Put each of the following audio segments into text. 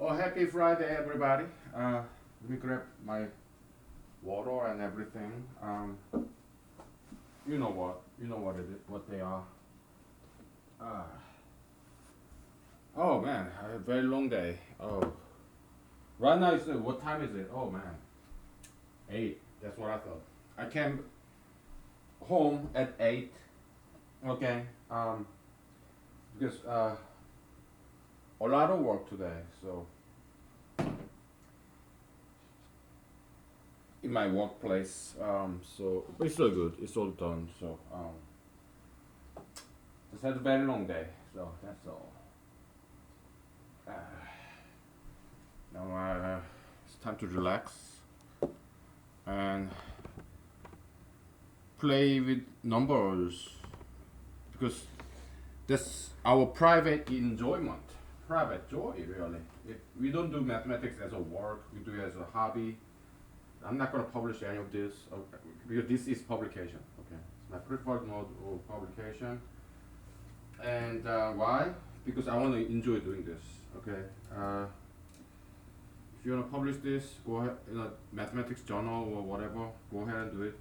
Oh, happy Friday, everybody. Let me grab my water and everything. You know what it is, what they are. Uh, oh man, I had a very long day. Oh, right now what time is it? Oh man, 8. That's what I thought. I came home at 8. Okay. Because a lot of work today. So in my workplace. But it's all good. It's all done. So just had a very long day. So that's all. Uh, now it's time to relax and play with numbers because that's our private enjoyment, private joy, really. We don't do mathematics as a work. We do it as a hobby. I'm not going to publish any of this because this is publication. Okay, it's my preferred mode of publication. And why? Because I want to enjoy doing this. Okay. If you want to publish this, go ahead in a mathematics journal or whatever. Go ahead and do it.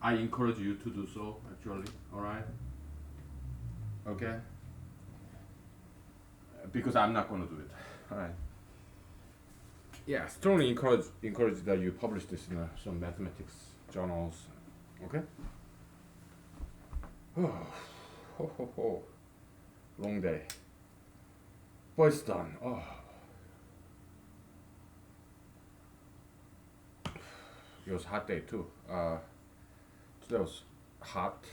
I encourage you to do so. Actually, all right. Okay. Because I'm not going to do it. All right. Yeah, strongly encourage that you publish this in some mathematics journals. Okay. Ho ho ho. Long day. But it's done. Oh. It was a hot day too. Today was hot.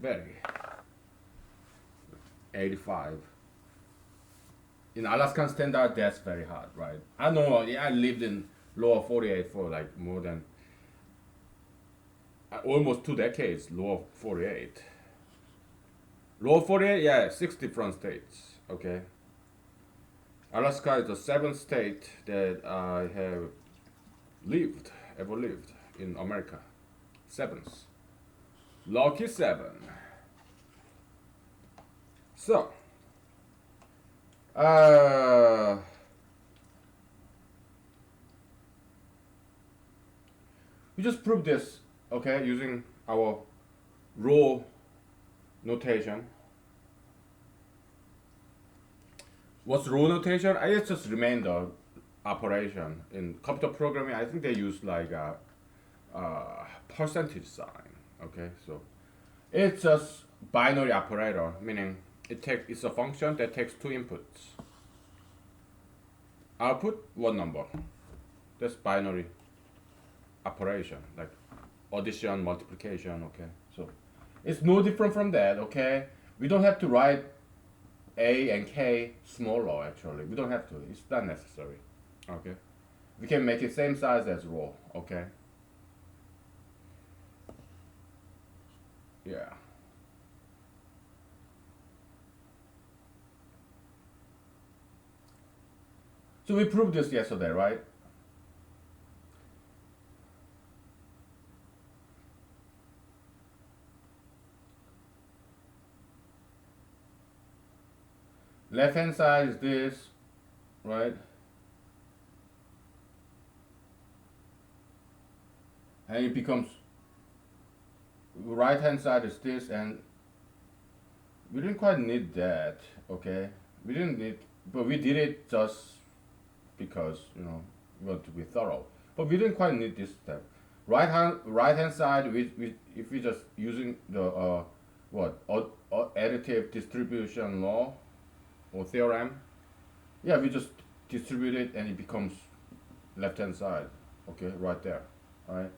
Very. 85. In Alaskan standard, that's very hot, right? I know. Yeah, I lived in lower 48 for like more than almost 2 decades. Lower 48. Lower 48, yeah, 6 different states. Okay. Alaska is the 7th state that I have ever lived in America. 7th. Lucky 7. So, we just proved this, okay, using our raw notation. What's row notation? It's just remainder operation. In computer programming, I think they use like a percentage sign. Okay, so it's just binary operator, meaning it's a function that takes 2 inputs. Output one number. That's binary operation, like addition, multiplication. Okay, so it's no different from that. Okay, we don't have to write a and K smaller actually. We don't have to. It's not necessary. Okay. We can make it same size as row. Okay. Yeah. So we proved this yesterday, right? Left hand side is this, right? And it becomes right hand side is this, and we didn't quite need that, okay? We didn't need, but we did it just because we want to be thorough. But we didn't quite need this step. Right hand side, if we just using the additive distribution law or theorem, yeah, we just distribute it and it becomes left hand side, okay, right there, all right.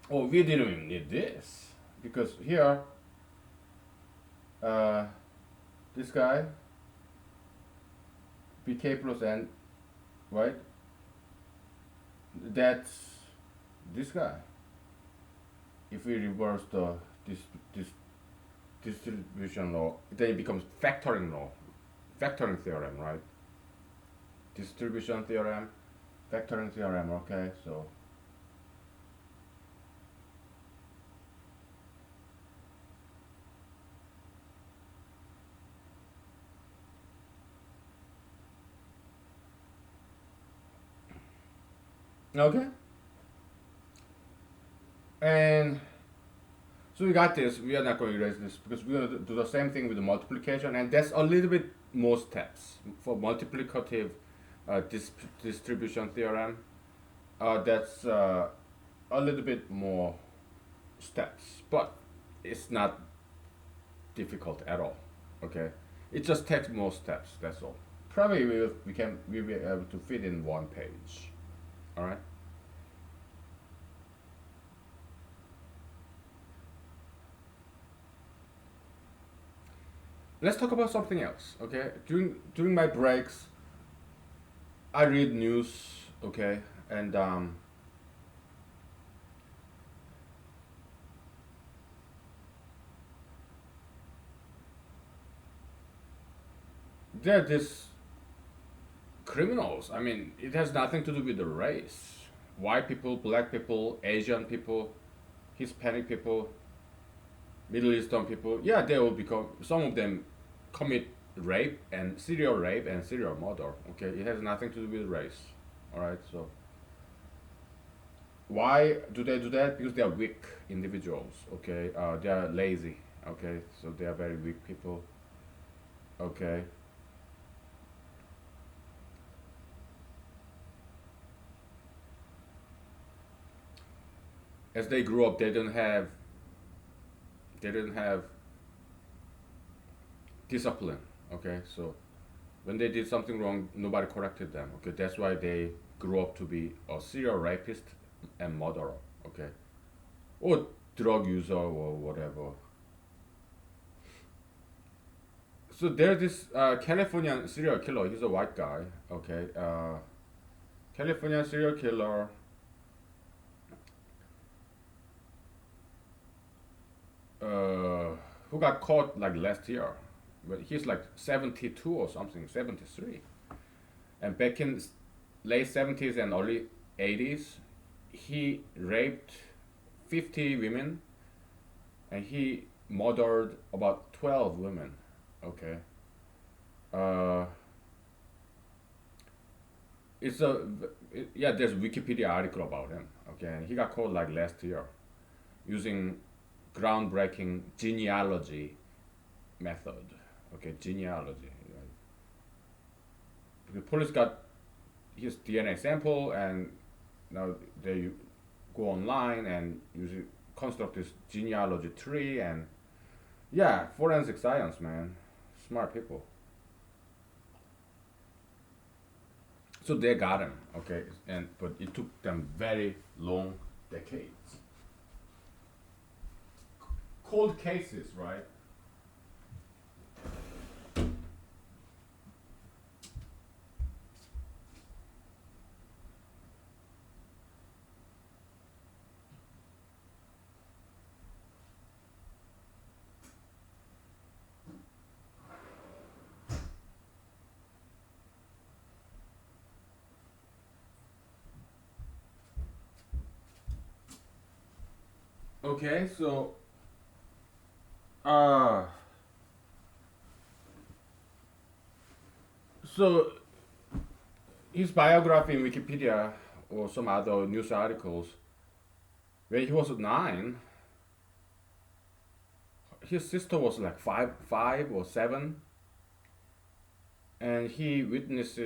Oh, we didn't even need this because here, this guy, bk plus n, right? That's this guy. If we reverse this distribution law, then it becomes factoring law, factoring theorem, right? Distribution theorem, factoring theorem. Okay, so Okay. And so we got this. We are not going to erase this because we're going to do the same thing with the multiplication, and that's a little bit more steps for multiplicative distribution theorem. That's a little bit more steps, but it's not difficult at all. Okay, it just takes more steps. That's all. Probably we will be able to fit in one page. All right. Let's talk about something else. Okay. During my breaks, I read news. Okay, and there are these criminals. I mean, it has nothing to do with the race. White people, black people, Asian people, Hispanic people, Middle Eastern people. Yeah, they will become. Some of them commit rape and serial murder. Okay, it has nothing to do with race. All right, so why do they do that? Because they are weak individuals. Okay, they are lazy. Okay, so they are very weak people. Okay, as they grew up, they didn't have discipline. Okay, so when they did something wrong, nobody corrected them. Okay, that's why they grew up to be a serial rapist and murderer. Okay, or drug user or whatever. So there's this Californian serial killer. He's a white guy. Okay, Californian serial killer. Uh, who got caught like last year, but he's like 72 or something, 73. And back in late 70s and early 80s, he raped 50 women and he murdered about 12 women. Okay. Uh, it's a yeah. There's a Wikipedia article about him. Okay, and he got caught like last year using groundbreaking genealogy method. Okay, genealogy. The police got his DNA sample, and now they go online and use it, construct this genealogy tree, and yeah, forensic science, man, smart people. So they got him, okay, and but it took them very long decades. Cold cases, right? Okay, uh, so his biography in Wikipedia or some other news articles, when he was 9, his sister was like five or 7, and he witnessed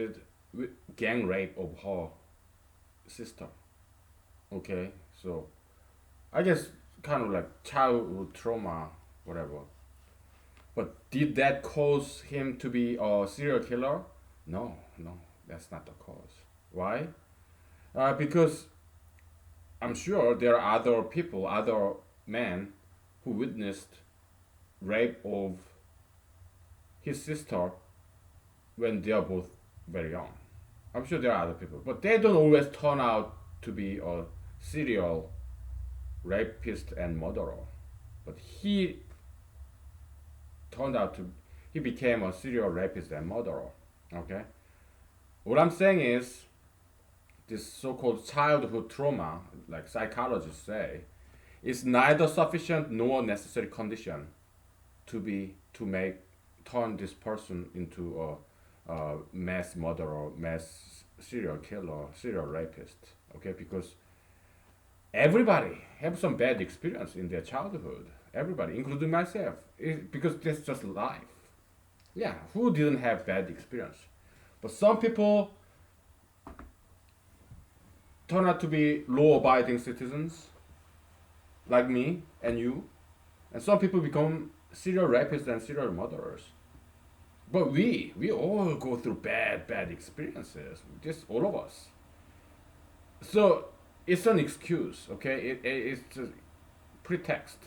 gang rape of her sister. Okay, so I guess kind of like childhood trauma, whatever. But did that cause him to be a serial killer? No, no, that's not the cause. Why? Because I'm sure there are other people, other men, who witnessed rape of his sister when they are both very young. I'm sure there are other people, but they don't always turn out to be a serial rapist and murderer. But turned out to he became a serial rapist and murderer. Okay, what I'm saying is this so-called childhood trauma, like psychologists say, is neither sufficient nor necessary condition to make turn this person into a mass murderer, mass serial killer, serial rapist. Okay, because everybody have some bad experience in their childhood. Everybody, including myself, because that's just life. Yeah, who didn't have bad experience? But some people turn out to be law-abiding citizens, like me and you, and some people become serial rapists and serial murderers. But we all go through bad experiences. Just all of us. So it's an excuse, okay? It's a pretext.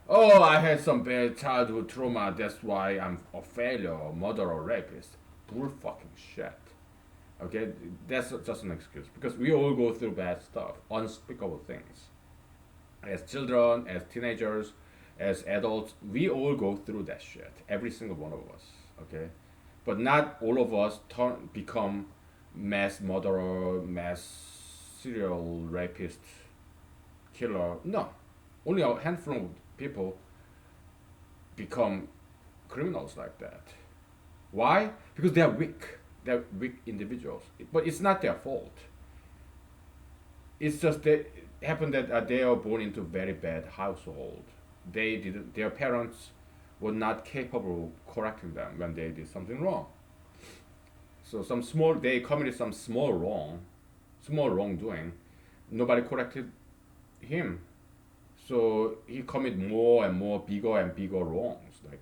Oh, I had some bad childhood trauma. That's why I'm a failure, or murderer, or rapist. Bull fucking shit. Okay, that's just an excuse because we all go through bad stuff, unspeakable things. As children, as teenagers, as adults, we all go through that shit. Every single one of us. Okay, but not all of us become mass murderer, mass serial rapist, killer. No, only a handful of people become criminals like that. Why? Because they are weak. They're weak individuals. But it's not their fault. It's just that it happened that they are born into very bad household. They didn't. Their parents were not capable of correcting them when they did something wrong. So they committed some small wrongdoing. Nobody corrected him. So he committed more and more bigger and bigger wrongs. Like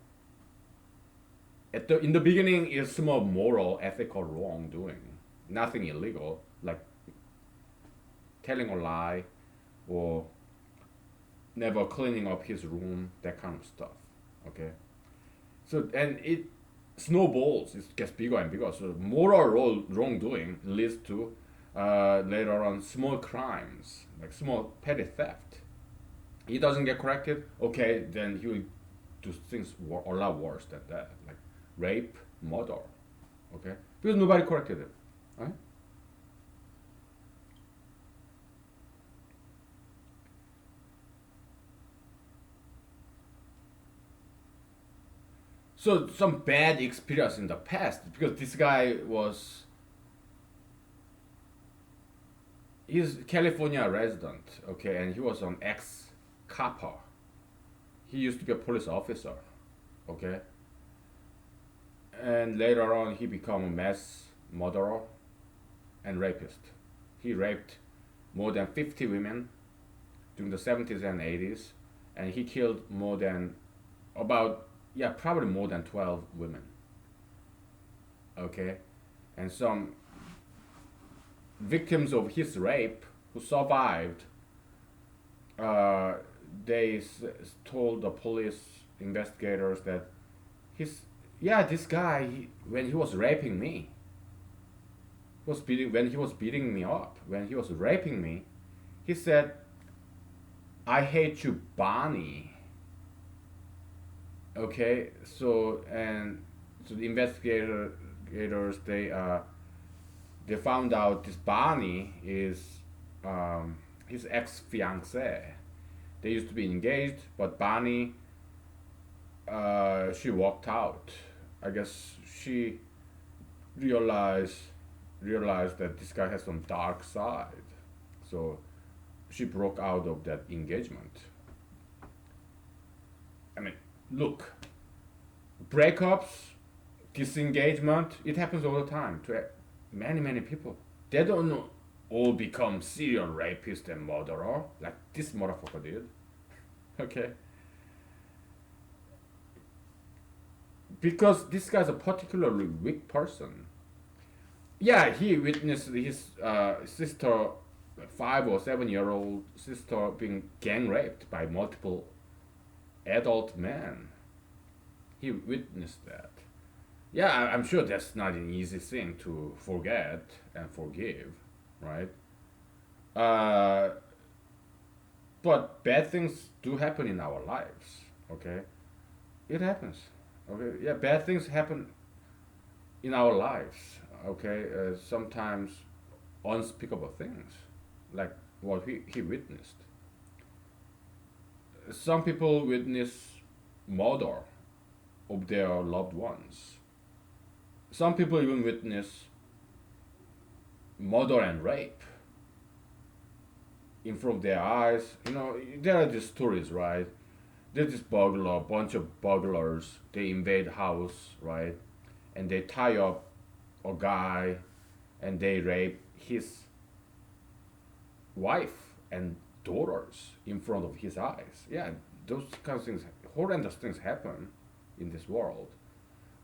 in the beginning, it's small moral, ethical wrongdoing, nothing illegal, like telling a lie or never cleaning up his room, that kind of stuff. Okay, so and it snowballs, it gets bigger and bigger. So moral wrongdoing leads to later on small crimes, like small petty theft. He doesn't get corrected, okay, then he will do things a lot worse than that, like rape, murder, okay, because nobody corrected him, right? So some bad experience in the past because this guy was he's California resident, okay, and he was an ex copper. He used to be a police officer, okay, and later on he became a mass murderer and rapist. He raped more than 50 women during the 70s and 80s, and he killed more than about yeah probably more than 12 women. Okay, and some victims of his rape who survived, uh, they told the police investigators that his yeah this guy when he was raping me was beating when he was beating me up when he was raping me, he said, "I hate you, Bonnie." Okay, so and so the investigators they found out this Bonnie is his ex fiance. They used to be engaged, but Bonnie she walked out. I guess she realized realized that this guy has some dark side, so she broke out of that engagement. I mean, look, breakups, disengagement, it happens all the time to many people. They don't all become serial rapist and murderer like this motherfucker did. Okay, because this guy's a particularly weak person. Yeah, he witnessed his sister, 5 or 7 year old sister, being gang raped by multiple adult men. He witnessed that. Yeah, I'm sure that's not an easy thing to forget and forgive, right? Uh, but bad things do happen in our lives, okay? It happens, okay? Yeah, bad things happen in our lives, okay? Sometimes unspeakable things, like what he witnessed. Some people witness murder of their loved ones. Some people even witness murder and rape. in front of their eyes. You know, there are these stories, right? There's this burglar, bunch of burglars. They invade house, right? And they tie up a guy, and they rape his wife and daughters in front of his eyes. Yeah, those kind of things, horrendous things happen in this world.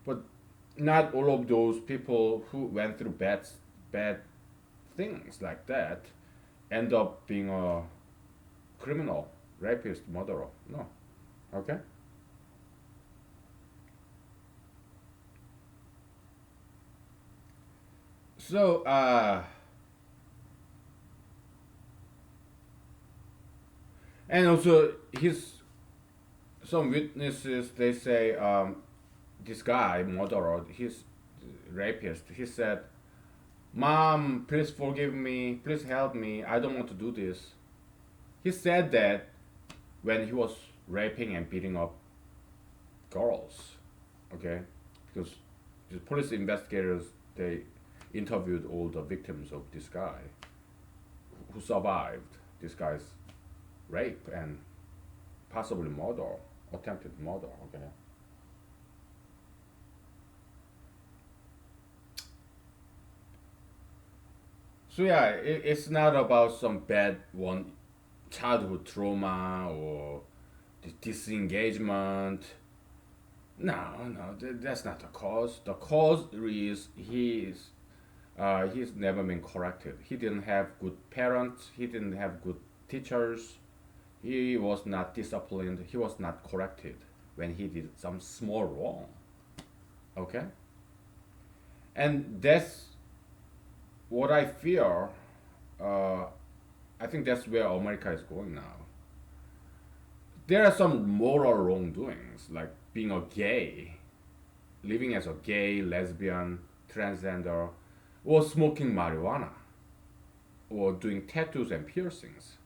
But not all of those people who went through bad things like that end up being a criminal, rapist, murderer. No. Okay? So, and also his some witnesses they say this guy murderer, his rapist. He said, "Mom, please forgive me. Please help me. I don't want to do this." He said that when he was raping and beating up girls, okay, because the police investigators they interviewed all the victims of this guy who survived this guy's rape and possibly murder, attempted murder. Okay, so yeah, it's not about some bad one childhood trauma or disengagement. No, no, that's not the cause. The cause is he's never been corrected. He didn't have good parents. He didn't have good teachers. He was not disciplined. He was not corrected when he did some small wrong. Okay, and that's what I fear. Uh, I think that's where America is going now. There are some moral wrongdoings, like being a gay, living as a gay, lesbian, transgender, or smoking marijuana, or doing tattoos and piercings.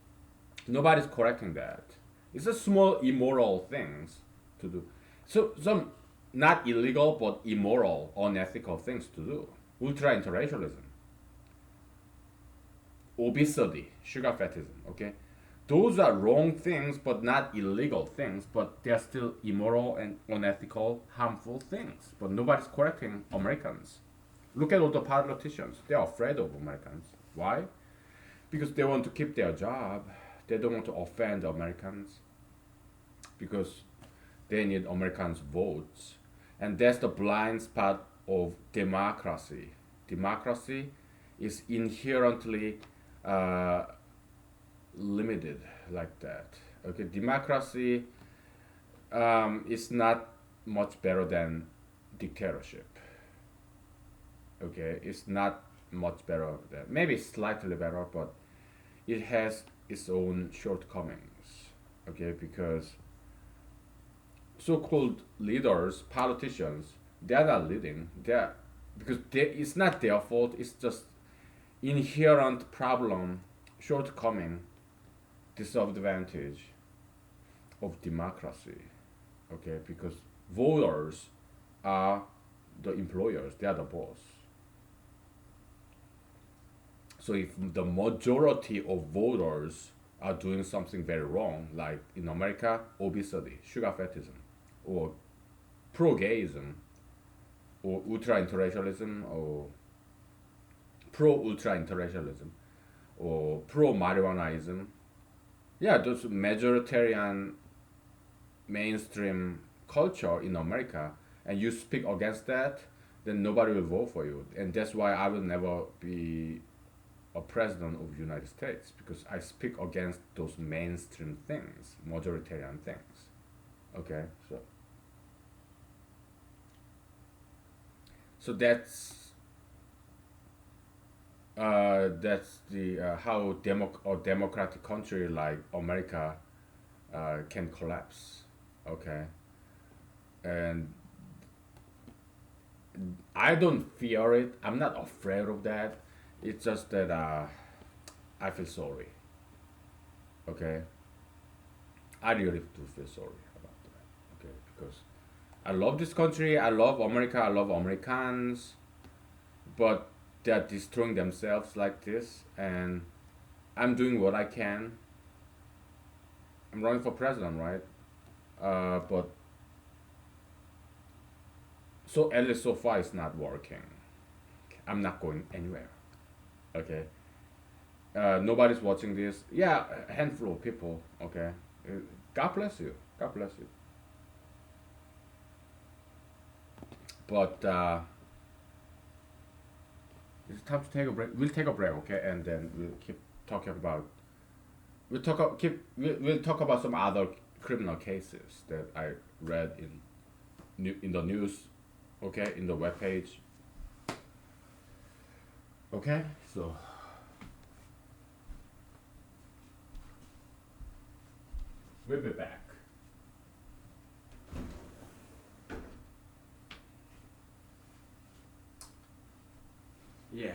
Nobody's correcting that. It's a small immoral things to do. So some not illegal but immoral, unethical things to do. Ultra interracialism, obesity, sugar fatism. Okay, those are wrong things, but not illegal things. But they're still immoral and unethical, harmful things. But nobody's correcting Americans. Look at all the politicians. They're afraid of Americans. Why? Because they want to keep their job. They don't want to offend Americans because they need Americans' votes. And that's the blind spot of democracy. Democracy is inherently uh, limited like that. Okay, democracy is not much better than dictatorship. Okay, it's not much better than maybe slightly better, but it has its own shortcomings. Okay, because so-called leaders, politicians, they're not leading. They're because it's not their fault. It's just inherent problem, shortcoming, disadvantage of democracy. Okay, because voters are the employers. They are the boss. So if the majority of voters are doing something very wrong, like in America, obesity, sugar fatism, or pro-gayism, or ultra-interracialism, or pro-ultra-interracialism, or pro-marijuanaism, yeah, those majoritarian mainstream culture in America, and you speak against that, then nobody will vote for you. And that's why I will never be a president of the United States because I speak against those mainstream things, majoritarian things. Okay, so that's the how a democratic country like America can collapse. Okay, and I don't fear it. I'm not afraid of that. It's just that I feel sorry. Okay, I really do feel sorry about that. Okay, because I love this country. I love America. I love Americans, but they're destroying themselves like this, and I'm doing what I can. I'm running for president, right? But so at least so far it's not working. I'm not going anywhere. Okay. Nobody's watching this. Yeah, a handful of people. Okay. Uh, God bless you. God bless you. But it's time to take a break. We'll take a break, okay, and then we'll keep talking about. We'll talk about some other criminal cases that I read in the news, okay, in the web page. Okay, so we'll be back. Yeah.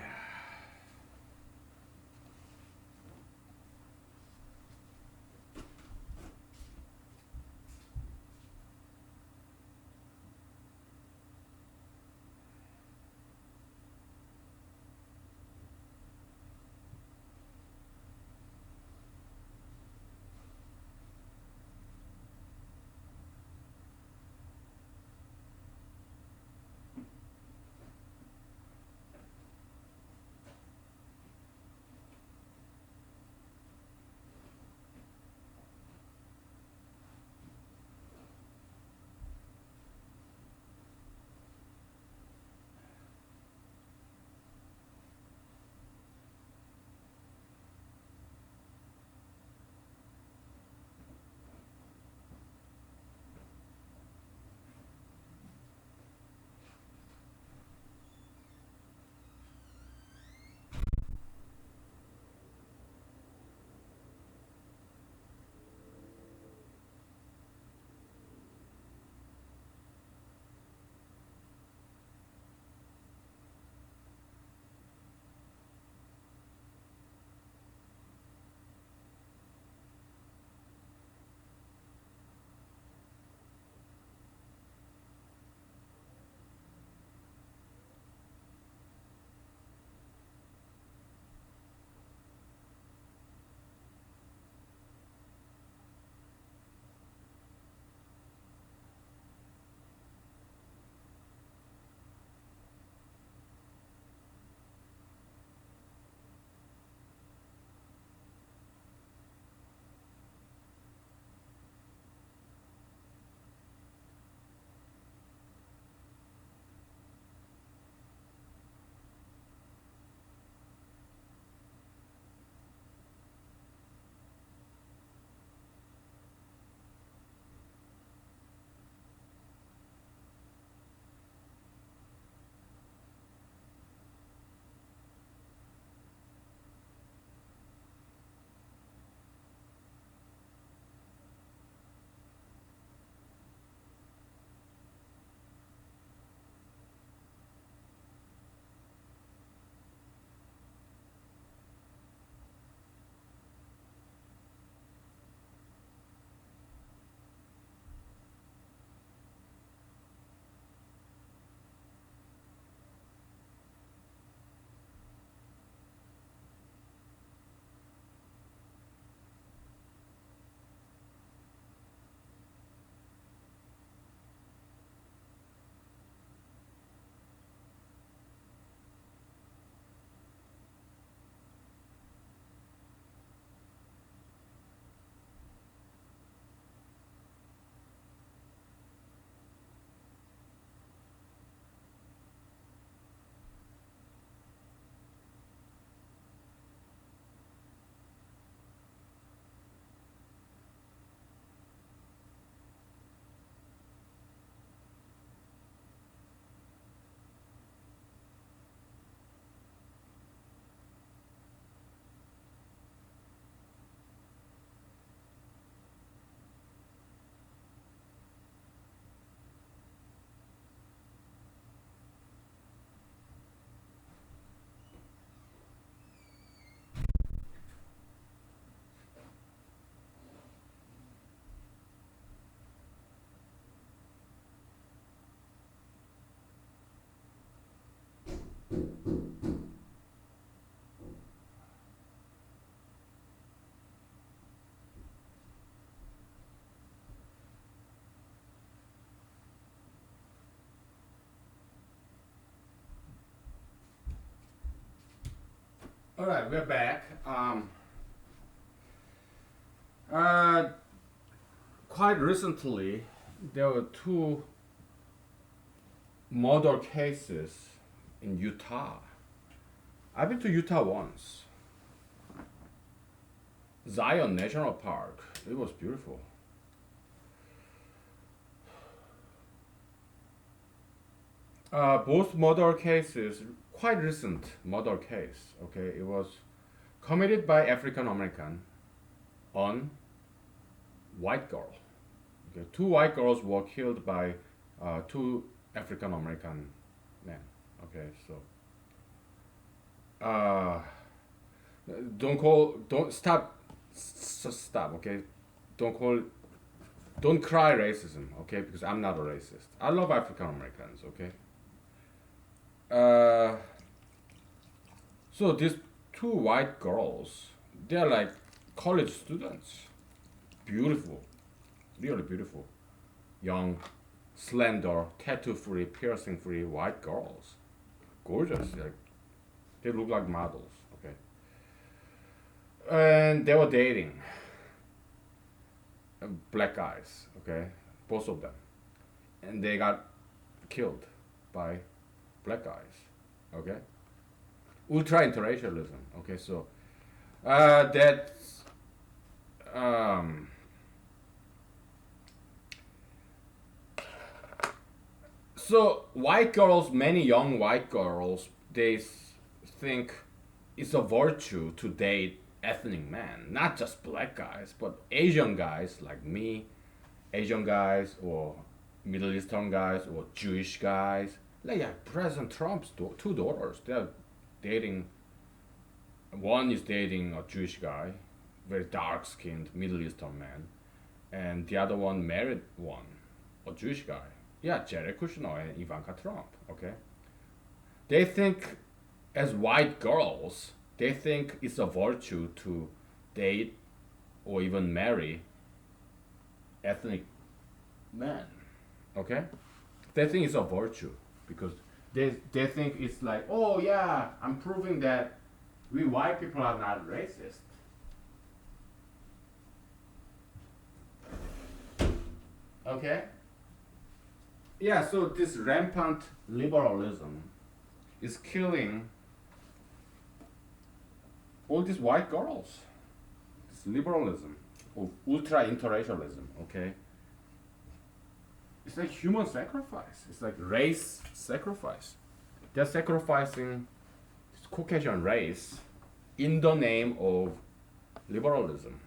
All right, we're back. Uh, Quite recently, there were two murder cases in Utah. I've been to Utah once. Zion National Park. It was beautiful. Both murder cases, quite recent murder case. Okay, it was committed by African American on white girl. Okay, two white girls were killed by two African American men. Okay, so uh, don't stop, stop. Okay, don't call, don't cry racism. Okay, because I'm not a racist. I love African Americans. Okay, uh, so these two white girls, they're like college students, beautiful, really beautiful, young, slender, tattoo-free, piercing-free white girls, gorgeous. Like they look like models. Okay, and they were dating black guys. Okay, both of them, and they got killed by black guys. Okay, ultra interracialism. Okay, so that um, so white girls, many young white girls, think it's a virtue to date ethnic men, not just black guys, but Asian guys like me, Asian guys or Middle Eastern guys or Jewish guys. Like yeah, President Trump's two daughters, they're dating. One is dating a Jewish guy, very dark-skinned Middle Eastern man, and the other one married one, a Jewish guy. Yeah, Jared Kushner and Ivanka Trump. Okay, they think as white girls, they think it's a virtue to date or even marry ethnic men. Okay, they think it's a virtue because they think it's like, oh yeah, I'm proving that we white people are not racist. Okay. Yeah, so this rampant liberalism is killing all these white girls. This liberalism or ultra interracialism, okay? It's like human sacrifice. It's like race sacrifice. They're sacrificing this Caucasian race in the name of liberalism.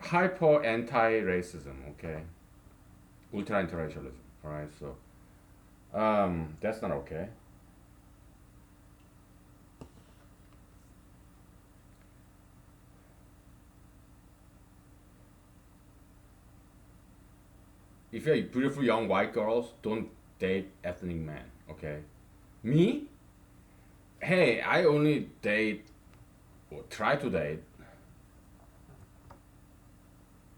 Hyper anti-racism, okay? Ultra interracialism, alright? So that's not okay. If you're beautiful young white girls, don't date ethnic men, okay? Me? Hey, I only date or try to date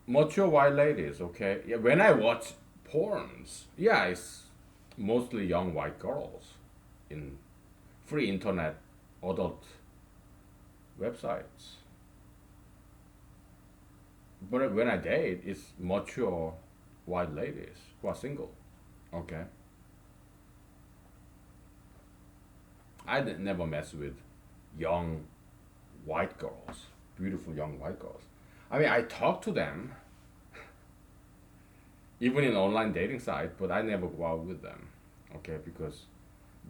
mature white ladies, okay? Yeah, when I watch porns, yeah, it's mostly young white girls in free internet adult websites. But when I date, it's mature white ladies who are single, okay? Never mess with young white girls, beautiful young white girls. I mean, I talk to them, even in online dating site, but I never go out with them, okay? Because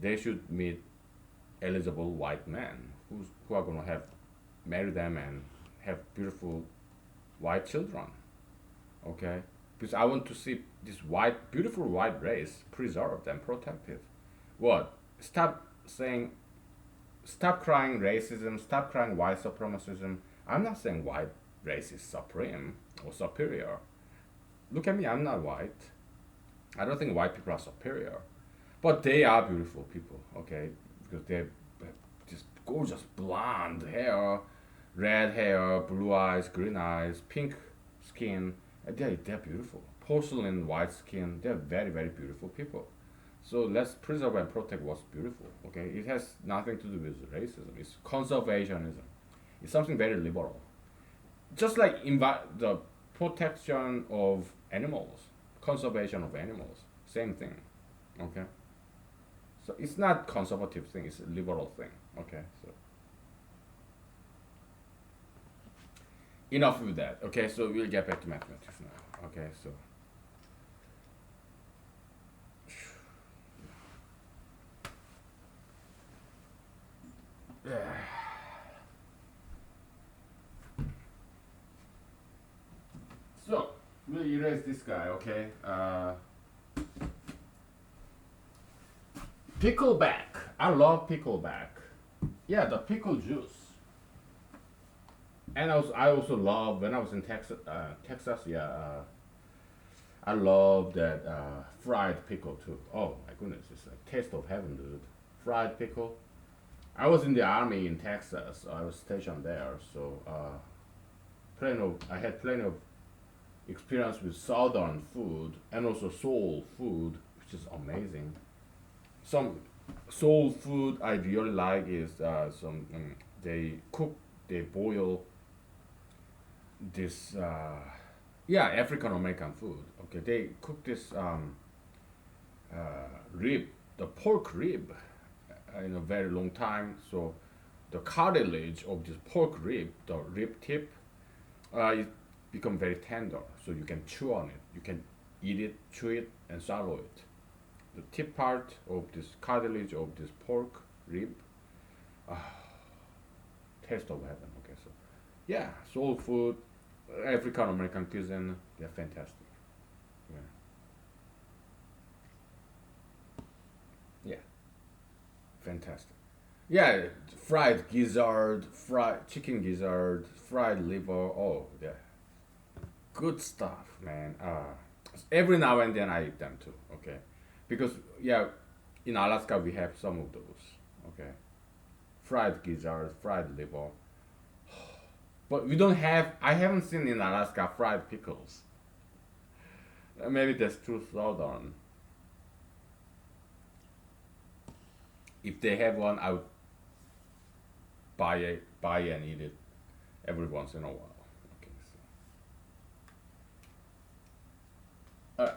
they should meet eligible white men who are gonna have marry them and have beautiful white children, okay? Because I want to see this white, beautiful white race preserved and protected. What? Stop crying racism, stop crying white supremacism. I'm not saying white race is supreme or superior. Look at me, I'm not white. I don't think white people are superior. But they are beautiful people, okay? Because they're just gorgeous blonde hair, red hair, blue eyes, green eyes, pink skin. They're beautiful. Porcelain white skin. They're very, very beautiful people. So let's preserve and protect what's beautiful. Okay, it has nothing to do with racism. It's conservationism. It's something very liberal. Just like the protection of animals, conservation of animals, same thing. Okay, so it's not conservative thing. It's a liberal thing. Okay, so enough with that. Okay, so we'll get back to mathematics now. Okay, so yeah. So we'll erase this guy. Okay. Pickleback. I love pickleback. Yeah, the pickle juice. And I also love when I was in Texas. Texas, yeah. I love that fried pickle too. Oh my goodness, it's a taste of heaven, dude. Fried pickle. I was in the army in Texas. So I was stationed there, so I had plenty of experience with southern food and also soul food, which is amazing. Some soul food I really like is they cook, they boil this yeah, African American food. Okay, they cook this rib, the pork rib, in a very long time. So the cartilage of this pork rib, the rib tip, it become very tender. So you can chew on it. You can eat it, chew it, and swallow it. The tip part of this cartilage of this pork rib, taste of heaven. Okay, so yeah, soul food, African American cuisine, they're fantastic. Yeah, yeah, fantastic. Yeah, fried gizzard, fried chicken gizzard, fried liver. Oh, yeah, good stuff, man. Every now and then I eat them too. Okay, because yeah, in Alaska we have some of those. Okay, fried gizzard, fried liver. But we don't have. I haven't seen in Alaska fried pickles. Maybe that's too southern. If they have one, I would buy and eat it every once in a while. Okay, so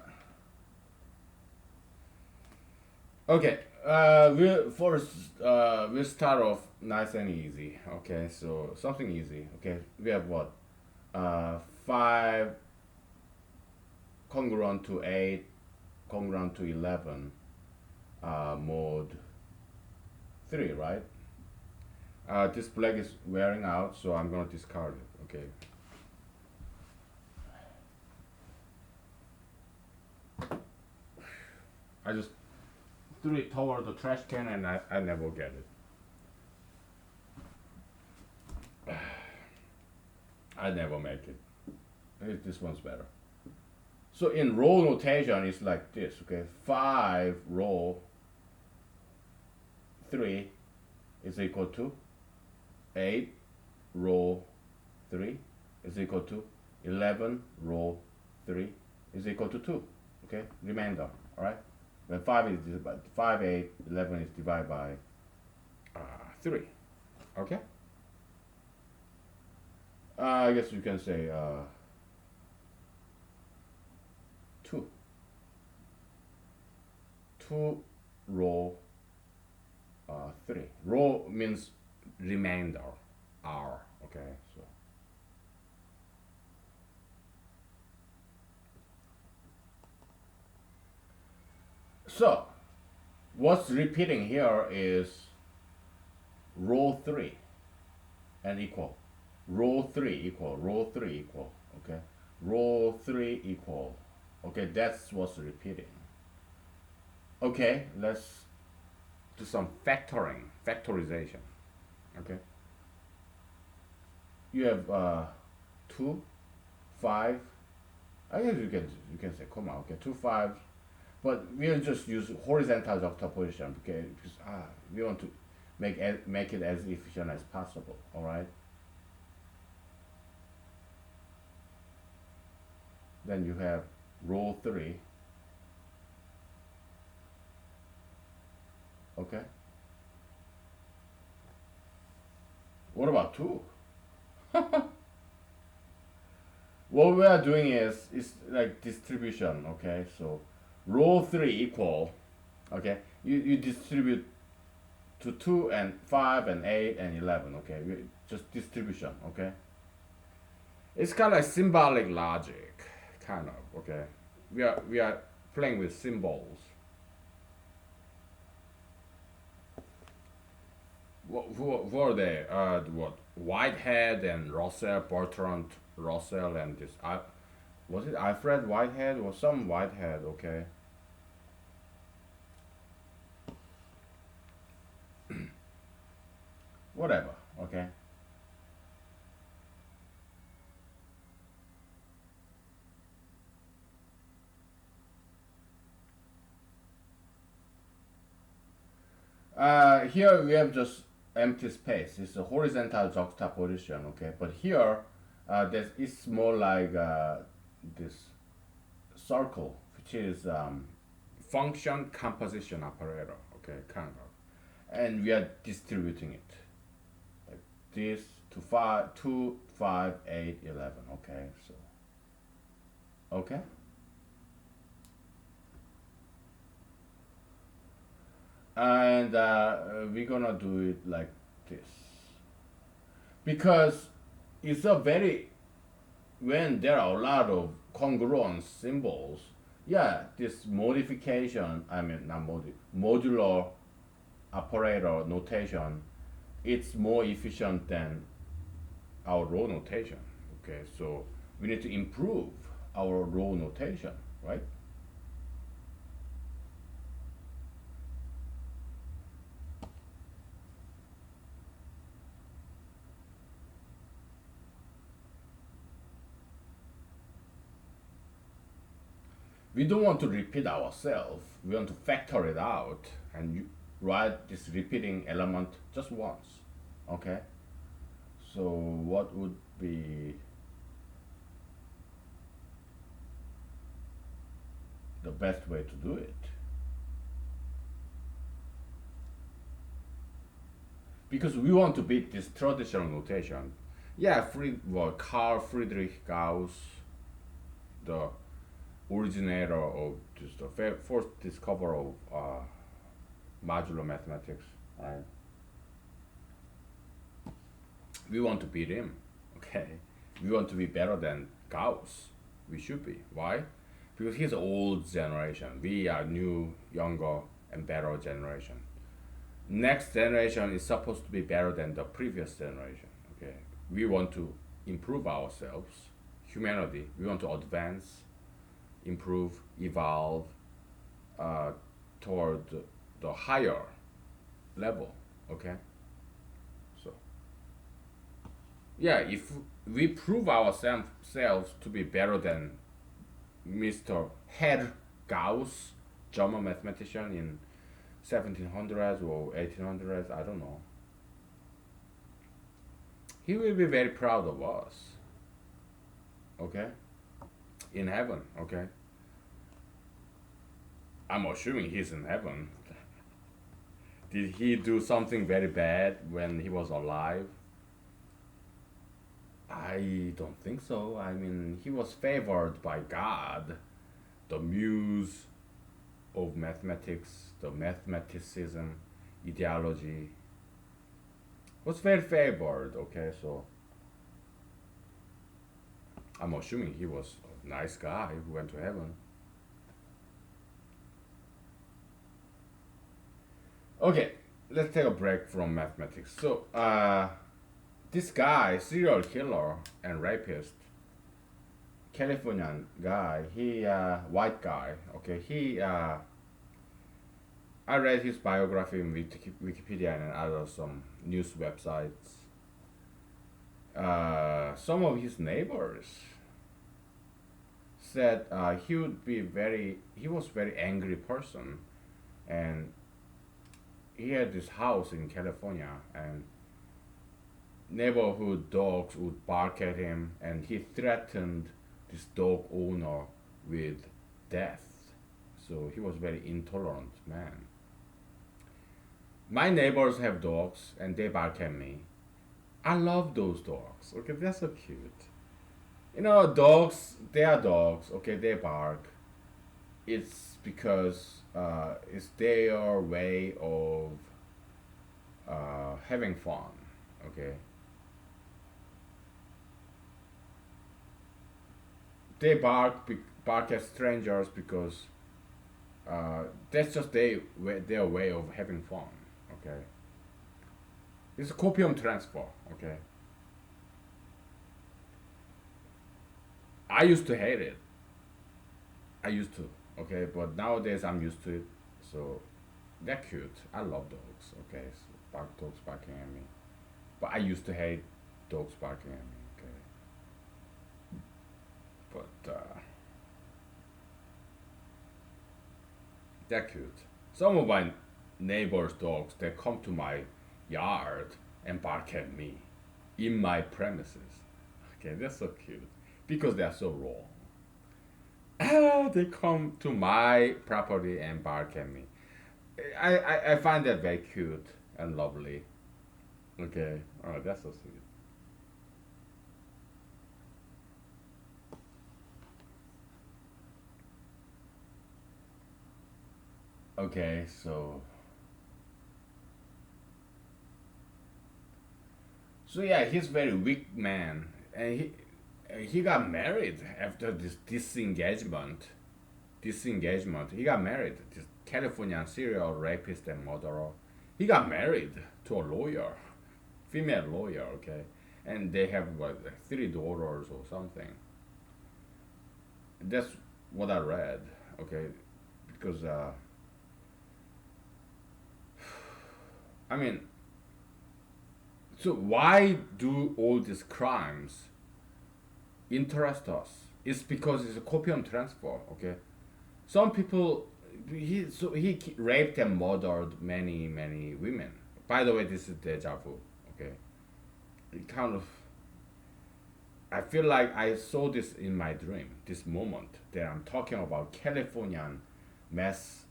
okay. We'll first we'll start off nice and easy. Okay, so something easy. Okay, we have what? Five congruent to eight, congruent to 11. Mode three, right? This black is wearing out, so I'm gonna discard it. Okay. I just threw it toward the trash can and I never get it. I never make it. This one's better. So in row notation, it's like this. Okay, 5 row 3 is equal to 8 row 3 is equal to 11 row 3 is equal to 2. Okay, remainder. All right. When 5 is divided by 5, 8, 11 is divided by 3. Okay. I guess you can say 2. 2 row 3. Row means remainder. R. Okay. So what's repeating here is row 3 and equal. Row 3 equal. Row 3 equal. Okay. Row 3 equal. Okay, that's what's repeating. Okay, let's do some factorization. Okay. You have 2, 5. I guess you can say comma. Okay, 2, 5. But we'll just use horizontal juxtaposition because we want to make it as efficient as possible. All right. Then you have row 3 Okay. What about two? What we are doing is like distribution. Okay, so row three equal. Okay, you distribute to 2 and 5 and 8 and 11. Okay, just distribution. Okay, it's kind of like symbolic logic, kind of. Okay, we are playing with symbols. Who are they? What Whitehead and Russell, Bertrand Russell, and this. I was it Alfred Whitehead or some Whitehead? Okay, whatever. Okay. Here we have just empty space. It's a horizontal juxtaposition, okay? But here, it's more like this circle, which is function composition operator, okay, kind of. And we are distributing it like this to 5, 2, 5, 8, 11, okay? So, okay? And we're gonna do it like this because it's a very when there are a lot of congruent symbols, yeah, this modification, I mean, not modular operator notation, it's more efficient than our row notation. Okay, so we need to improve our row notation, right? We don't want to repeat ourselves. We want to factor it out and write this repeating element just once. Okay, so what would be the best way to do it? Because we want to beat this traditional notation. Yeah, Carl Friedrich Gauss, the originator of just the first discoverer of modular mathematics. Right? We want to beat him. Okay, we want to be better than Gauss. We should be. Why? Because he's old generation. We are new, younger, and better generation. Next generation is supposed to be better than the previous generation. Okay, we want to improve ourselves, humanity. We want to advance, improve, evolve uh, toward the higher level. Okay, so yeah, if we prove ourselves to be better than Mr. Herr Gauss, German mathematician in 1700s or 1800s, I don't know. He will be very proud of us, okay? In heaven, okay? I'm assuming he's in heaven. Did he do something very bad when he was alive? I don't think so. I mean, he was favored by God, the muse of mathematics, the mathematicism, ideology, was very favored, okay? So I'm assuming he was a nice guy who went to heaven. Okay, let's take a break from mathematics. So, this guy, serial killer and rapist, Californian guy, white guy, okay, I read his biography in Wikipedia and other some news websites. Some of his neighbors said he was very angry person, and he had this house in California, and neighborhood dogs would bark at him, and he threatened this dog owner with death. So he was very intolerant man. My neighbors have dogs and they bark at me. I love those dogs. Okay, they're so cute. You know, dogs, they are dogs. Okay, they bark. It's because it's their way of having fun. Okay, they bark at strangers because that's just their way of having fun. Okay, it's a copium transfer. Okay, I used to hate it. I used to. Okay, but nowadays I'm used to it. So they're cute. I love dogs. Okay, so dogs barking at me. But I used to hate dogs barking at me. Okay, but they're cute. Some of my neighbors' dogs they come to my yard and bark at me in my premises. Okay, they're so cute because they're so raw. Ah, they come to my property and bark at me. I find that very cute and lovely. Okay, oh, that's so sweet. Okay, so yeah, he's very weak man, and he got married after this disengagement. Disengagement. He got married. This Californian serial rapist and murderer. He got married to a lawyer, female lawyer. Okay, and they have what like, three daughters or something. That's what I read. Okay, because I mean, so why do all these crimes interest us? It's because it's a copium transfer. Okay, some people he raped and murdered many women. By the way, this is deja vu. Okay, it kind of I feel like I saw this in my dream. This moment that I'm talking about Californian mass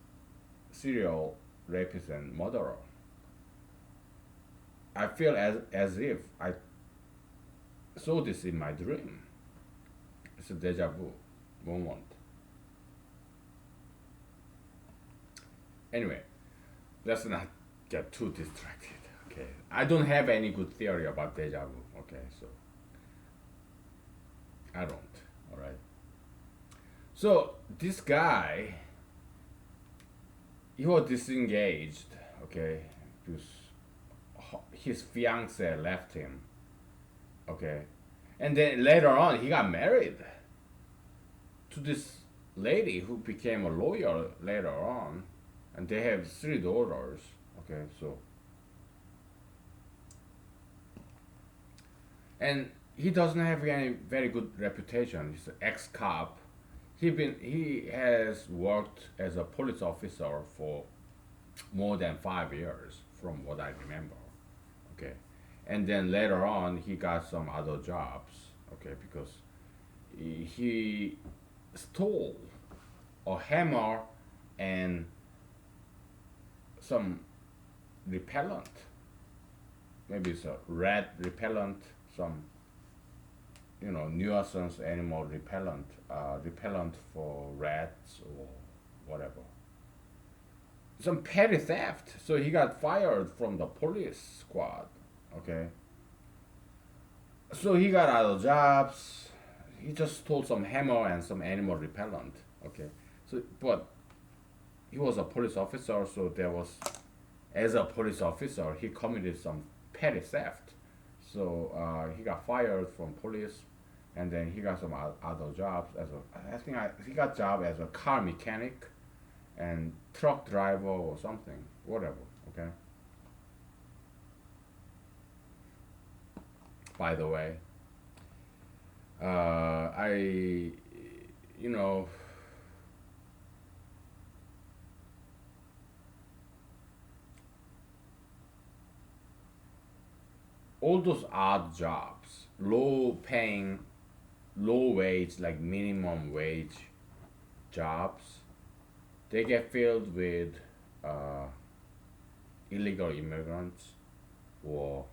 serial rapist and murderer. I feel as if I saw this in my dream. It's a deja vu moment. Anyway, let's not get too distracted. Okay, I don't have any good theory about deja vu. Okay, so I don't. All right. So this guy, he was disengaged. Okay, because his fiance left him. Okay, and then later on he got married to this lady who became a lawyer later on, and they have three daughters. Okay, so and he doesn't have any very good reputation. He's an ex-cop. He has worked as a police officer for more than 5 years, from what I remember. Okay, and then later on he got some other jobs. Okay, because he stole a hammer and some repellent. Maybe it's a rat repellent, some nuisance animal repellent, repellent for rats or whatever. Some petty theft. So he got fired from the police squad. Okay. So he got other jobs. He just stole some hammer and some animal repellent. Okay. So, but he was a police officer, so there was, as a police officer, he committed some petty theft. So he got fired from police, and then he got some other jobs as a. I think he got job as a car mechanic, and truck driver or something, whatever. Okay. By the way, I, you know, all those odd jobs, low paying, low wage, like minimum wage jobs, they get filled with uh, illegal immigrants or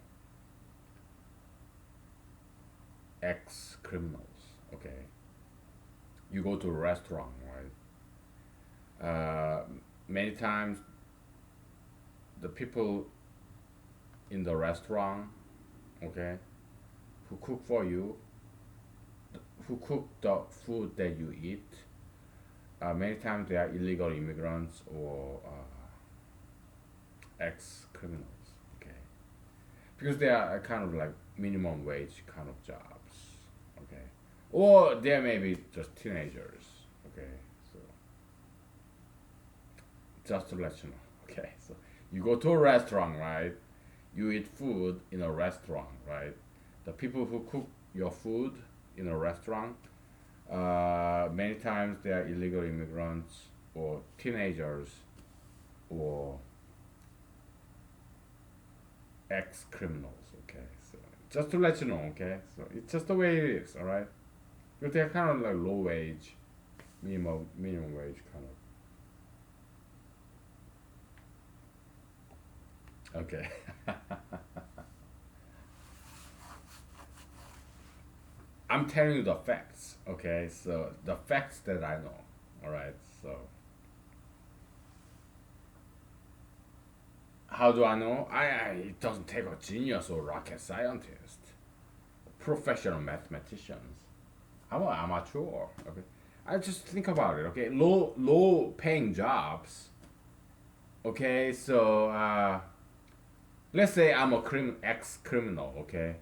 ex criminals. Okay, you go to a restaurant, right? Many times the people in the restaurant, okay, who cook for you, who cook the food that you eat, many times they are illegal immigrants or ex criminals, okay, because they are kind of like minimum wage kind of jobs, okay, or they may be just teenagers, okay, so just to let you know, okay, so you go to a restaurant, right? You eat food in a restaurant, right? The people who cook your food in a restaurant, many times they are illegal immigrants or teenagers or ex criminals. Okay, so just to let you know, okay, so it's just the way it is, all right. But they're kind of like low wage, minimum wage kind of. Okay. I'm telling you the facts, okay? So the facts that I know, all right? So how do I know? It doesn't take a genius or rocket scientist, professional mathematicians. I'm an amateur, okay? I just think about it, okay? Low paying jobs, okay? So let's say I'm a ex criminal, okay?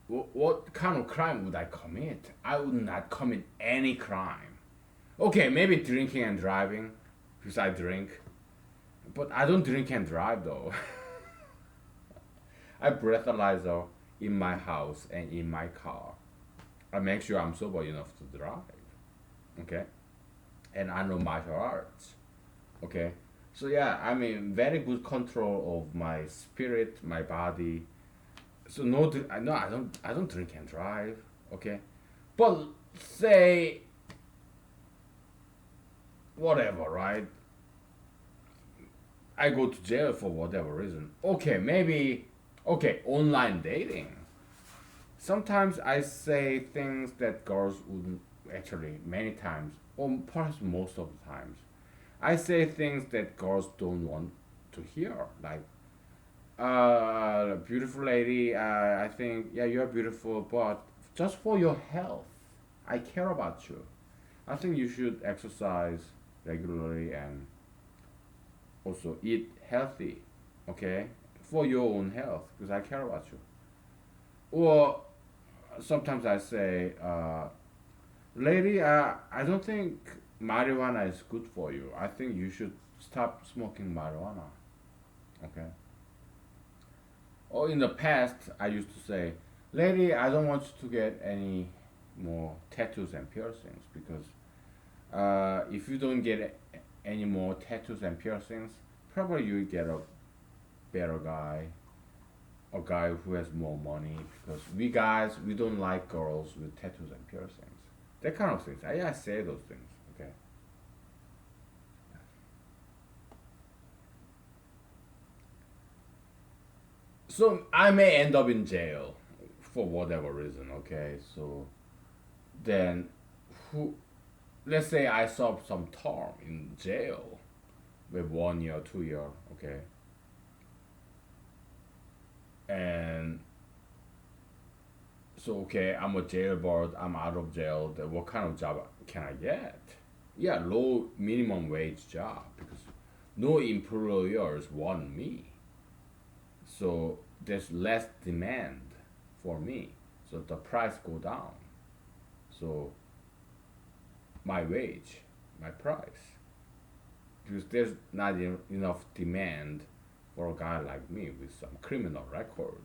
What kind of crime would I commit? I would not commit any crime. Okay, maybe drinking and driving, because I drink. But I don't drink and drive though. I breathalyzer in my house and in my car. I make sure I'm sober enough to drive. Okay? And I know martial arts. Okay? So yeah, I'm in very good control of my spirit, my body. So no, I don't drink and drive. Okay? But say whatever, right? I go to jail for whatever reason. Okay, maybe okay, online dating. Sometimes I say things that girls wouldn't actually many times, or perhaps most of the times. I say things that girls don't want to hear. Like, beautiful lady, I think, yeah, you're beautiful, but just for your health, I care about you. I think you should exercise regularly and also eat healthy, okay, for your own health because I care about you. Or sometimes I say, lady, I don't think marijuana is good for you. I think you should stop smoking marijuana, okay. Or in the past, I used to say, lady, I don't want you to get any more tattoos and piercings because if you don't get any more tattoos and piercings, probably you get a better guy, a guy who has more money. Because we guys, we don't like girls with tattoos and piercings. That kind of things. I say those things. Okay. So I may end up in jail for whatever reason. Okay. So then, who? Let's say I served some term in jail with 1 year, 2 year. Okay. And so okay, I'm a jailbird. I'm out of jail. Then what kind of job can I get? Yeah, low minimum wage job because no employers want me. So there's less demand for me. So the price go down. So my wage, my price, because there's not enough demand for a guy like me with some criminal record.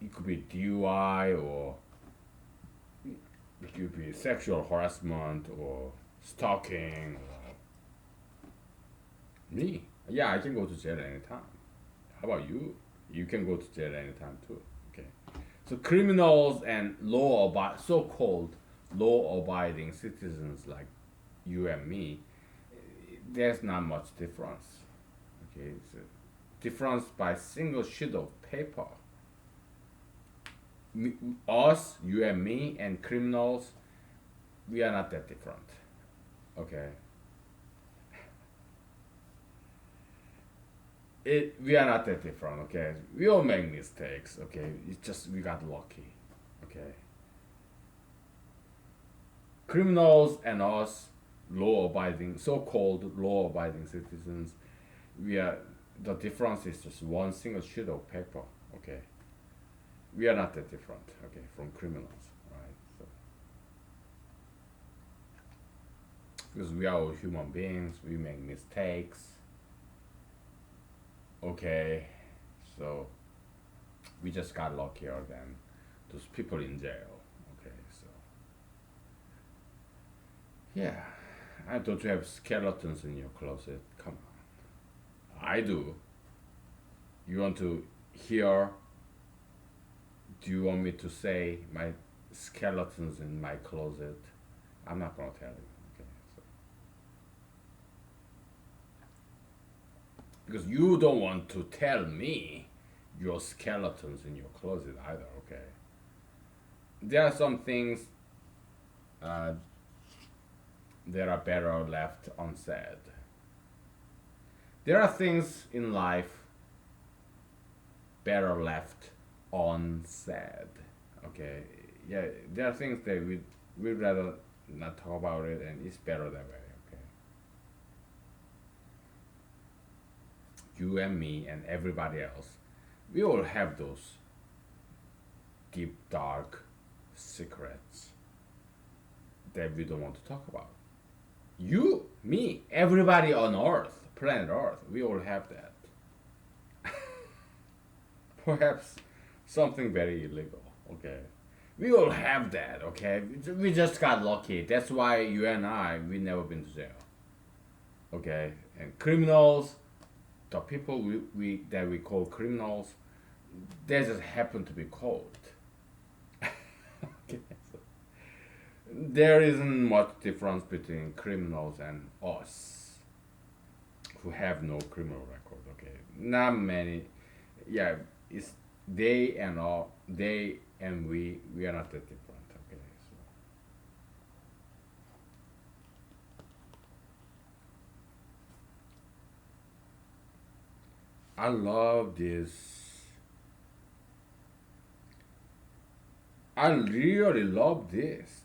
It could be DUI or it could be sexual harassment or stalking or me. Yeah, I can go to jail anytime. How about you? You can go to jail anytime too. Okay. So criminals and so-called law-abiding citizens like you and me, there's not much difference. Okay, it's a difference by single sheet of paper. Me, us, you and me, and criminals, we are not that different. Okay, we are not that different. Okay, we all make mistakes. Okay, it's just we got lucky. Okay, criminals and us, law-abiding, so-called law-abiding citizens, we are the difference is just one single sheet of paper. Okay, we are not that different. Okay, from criminals, right? So because we are all human beings, we make mistakes. Okay, so we just got luckier than those people in jail. Okay, so yeah, don't you have skeletons in your closet? Come on, I do. You want to hear? Do you want me to say my skeletons in my closet? I'm not gonna tell you. Okay, so because you don't want to tell me your skeletons in your closet either. Okay, there are some things uh, that are better left unsaid. There are things in life better left unsaid. Okay, yeah, there are things that we'd rather not talk about it, and it's better that way. Okay, you and me and everybody else, we all have those deep, dark secrets that we don't want to talk about. You, me, everybody on Earth, planet Earth, we all have that. Perhaps something very illegal. Okay, we all have that. Okay, we just got lucky. That's why you and I we never been to jail. Okay, and criminals, the people we that we call criminals, they just happen to be caught. Okay, so there isn't much difference between criminals and us, who have no criminal record. Okay, not many. Yeah, it's they and all they and we are not that different. Okay, so I love this. I really love this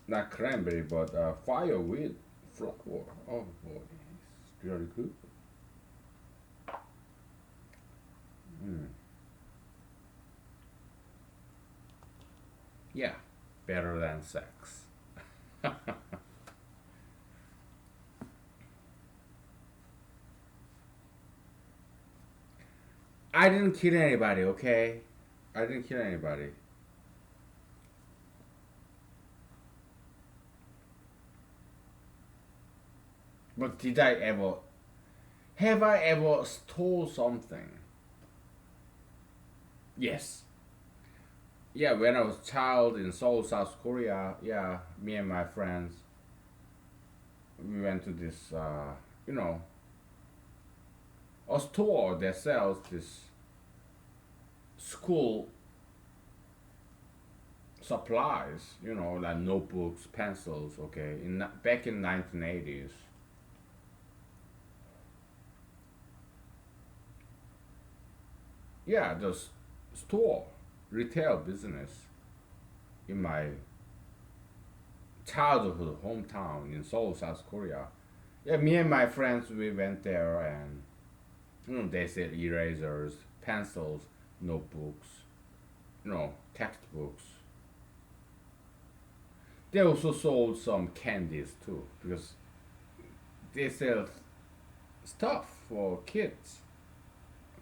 not cranberry but fireweed flower. Oh boy, it's really good. Mm. Yeah, better than sex. I didn't kill anybody, okay? I didn't kill anybody. But did I ever, have I ever stole something? Yes. Yeah, when I was a child in Seoul, South Korea, yeah, me and my friends, we went to this, you know, a store that sells this school supplies, you know, like notebooks, pencils, okay, back in 1980s. Yeah, the store, retail business in my childhood hometown in Seoul, South Korea. Yeah, me and my friends, we went there and they sell erasers, pencils, notebooks, textbooks. They also sold some candies too because they sell stuff for kids,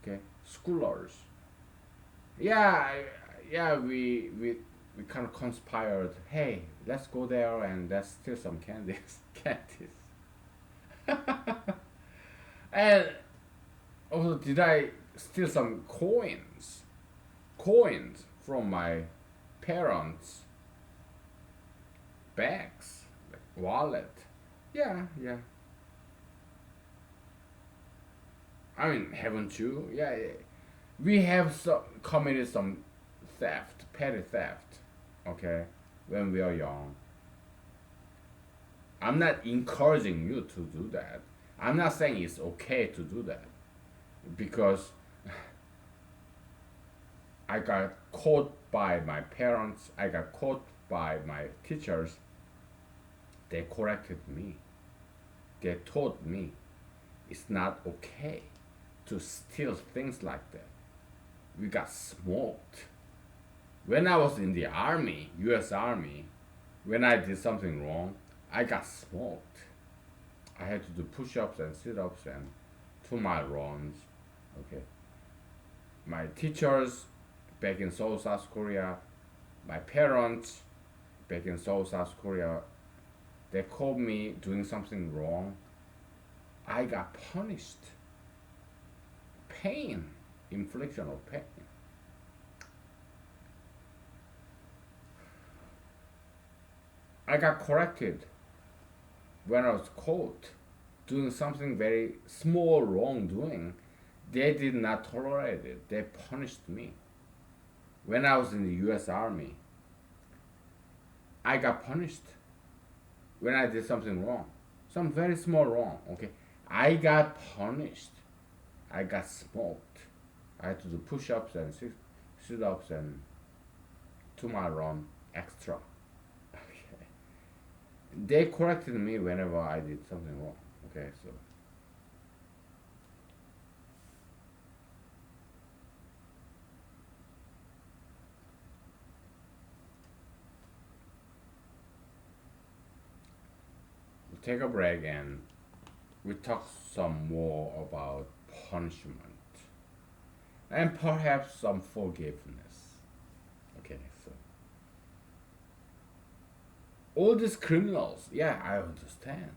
okay, schoolers. Yeah, yeah, we kind of conspired. Hey, let's go there and let's steal some candies, candies. And also, did I steal some coins? Coins from my parents' bags, like wallet. Yeah, yeah. I mean, haven't you? Yeah, yeah. We have committed some theft, petty theft, okay, when we are young. I'm not encouraging you to do that. I'm not saying it's okay to do that because I got caught by my parents, I got caught by my teachers. They corrected me. They taught me it's not okay to steal things like that. We got smoked. When I was in the army, US Army, when I did something wrong, I got smoked. I had to do push ups and sit ups and 2 mile runs. Okay. My teachers back in Seoul, South Korea, my parents back in Seoul, South Korea, they caught me doing something wrong. I got punished. Pain, infliction of pain. I got corrected when I was caught doing something very small wrongdoing. They did not tolerate it. They punished me. When I was in the US Army, I got punished when I did something wrong. Some very small wrong, okay? I got punished. I got smoked. I had to do push ups and sit ups and 2 mile run extra. Okay. They corrected me whenever I did something wrong. Okay, so we take a break and we talk some more about punishment and perhaps some forgiveness. Okay, so all these criminals, yeah, I understand.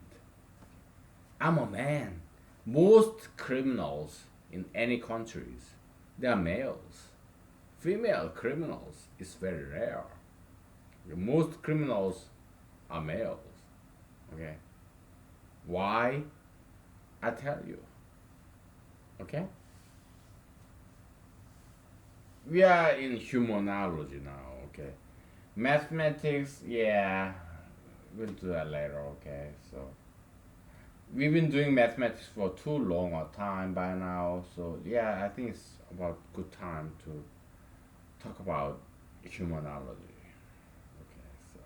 I'm a man. Most criminals in any countries, they are males. Female criminals is very rare. Most criminals are males. Okay. Why? I tell you. Okay. We are in humanology now. Okay. Mathematics, yeah, we'll do that later. Okay. So we've been doing mathematics for too long a time by now. So yeah, I think it's about good time to talk about humanology. Okay. So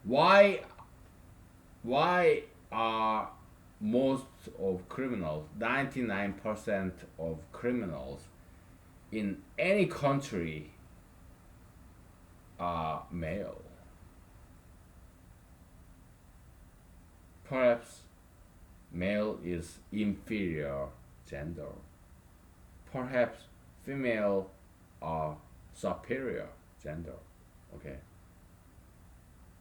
why why are most of criminals, 99% of criminals in any country are male? Perhaps male is inferior gender. Perhaps female are superior gender. Okay.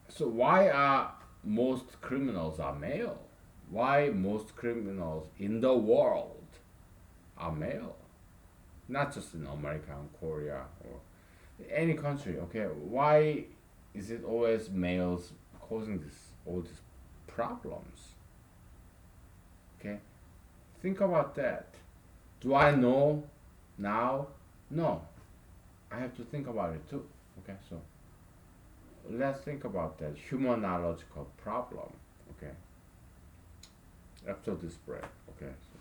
So why are most criminals are male? Why most criminals in the world are male? Not just in America and Korea or any country. Okay, why is it always males causing all these problems? Okay, think about that. Do I know now? No, I have to think about it too. Okay, so let's think about that humanological problem. Okay, after this break. Okay, so,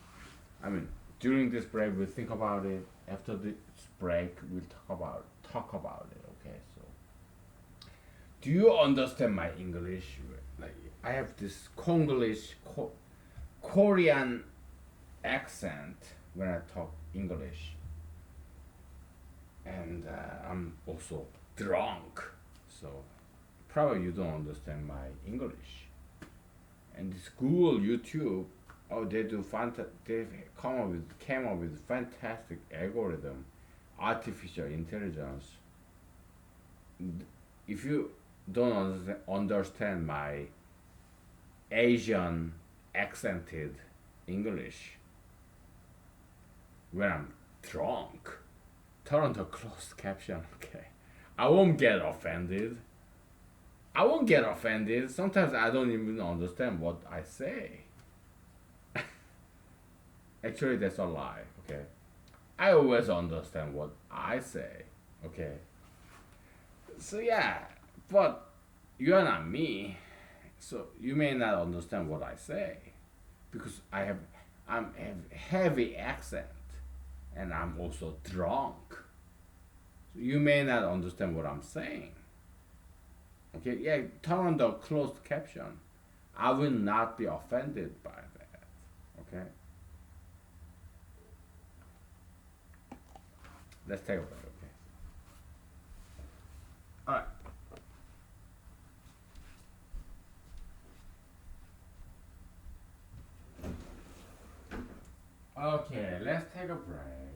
I mean during this break we'll think about it. After this break we'll talk about it. Okay, so do you understand my English? Like I have this Konglish Korean accent when I talk English, and I'm also drunk, so probably you don't understand my English. And this Google, YouTube, oh, they do they came up with fantastic algorithm, artificial intelligence. If you don't understand my Asian accented English when I'm drunk, turn on the closed caption. Okay, I won't get offended. I won't get offended. Sometimes I don't even understand what I say. Actually, that's a lie. Okay. I always understand what I say. Okay. So yeah, but you're not me. So you may not understand what I say because I'm have heavy accent and I'm also drunk. So you may not understand what I'm saying. Okay, yeah, turn on the closed caption. I will not be offended by that. Okay, let's take a break. Okay. All right. Okay, let's take a break.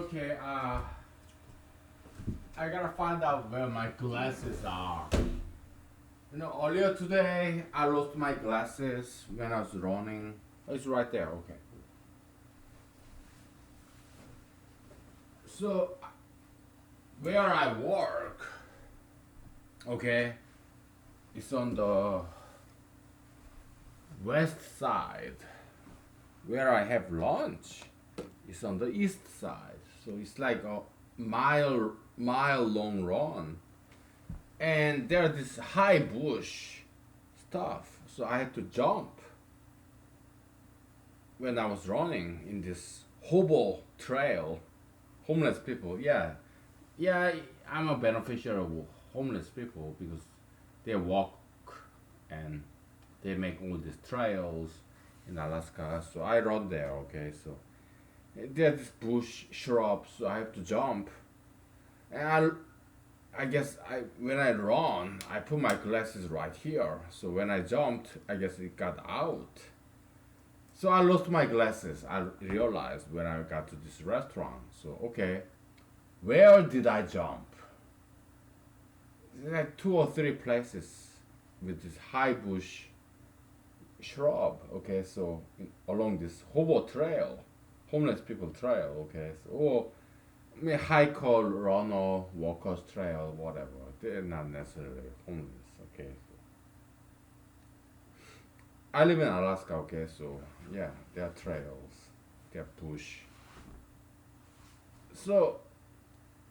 Okay, I gotta find out where my glasses are. Earlier today I lost my glasses when I was running. It's right there. Okay. So where I work, okay, it's on the west side. Where I have lunch, it's on the east side. So it's like a mile long run, and there's this high bush stuff. So I had to jump when I was running in this hobo trail. Homeless people, yeah, yeah. I'm a beneficiary of homeless people because they walk and they make all these trails in Alaska. So I run there. Okay, so there's this bush shrubs, so I have to jump. And I guess when I run, I put my glasses right here. So when I jumped, I guess it got out. So I lost my glasses. I realized when I got to this restaurant. So okay, where did I jump? There's like two or three places with this high bush shrub. Okay, so along this hobo trail, homeless people trail. Okay, so or I mean hiker, runner, walkers trail, whatever. They're not necessarily homeless. Okay, so I live in Alaska. Okay, so yeah, there are trails, there are bush. So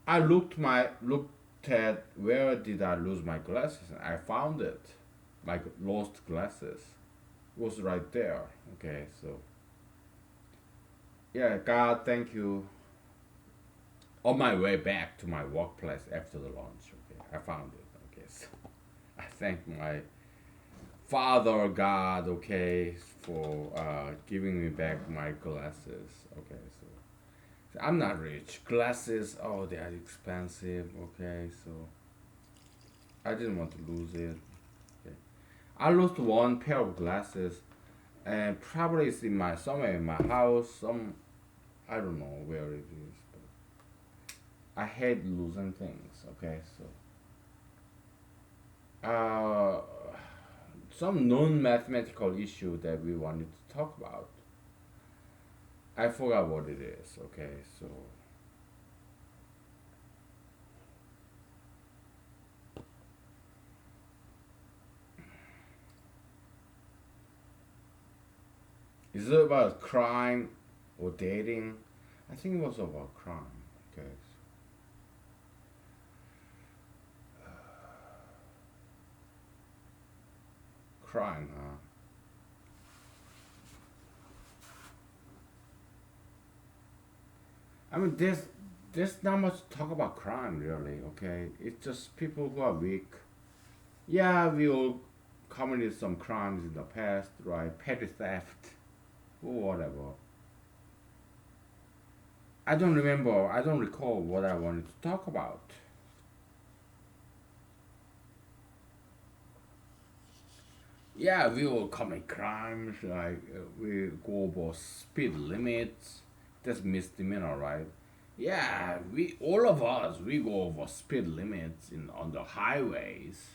I looked at where did I lose my glasses. I found it. My lost glasses was right there. Okay, so yeah, God, thank you. On my way back to my workplace after the lunch, okay, I found it. Okay, so I thank my Father God, okay, for giving me back my glasses. Okay, so I'm not rich. Glasses, oh, they are expensive. Okay, so I didn't want to lose it. Okay. I lost one pair of glasses, and probably it's in my somewhere in my house. I don't know where it is, but I hate losing things. Okay, so some non-mathematical issue that we wanted to talk about. I forgot what it is. Okay, so is it about crime or dating? I think it was about crime. Okay, crime, huh? I mean, there's not much to talk about crime really. Okay, it's just people who are weak. Yeah, we all committed some crimes in the past, right? Petty theft or whatever. I don't remember. I don't recall what I wanted to talk about. Yeah, we all commit crimes. Like we go over speed limits. That's misdemeanor, right? Yeah, we all of us we go over speed limits in on the highways.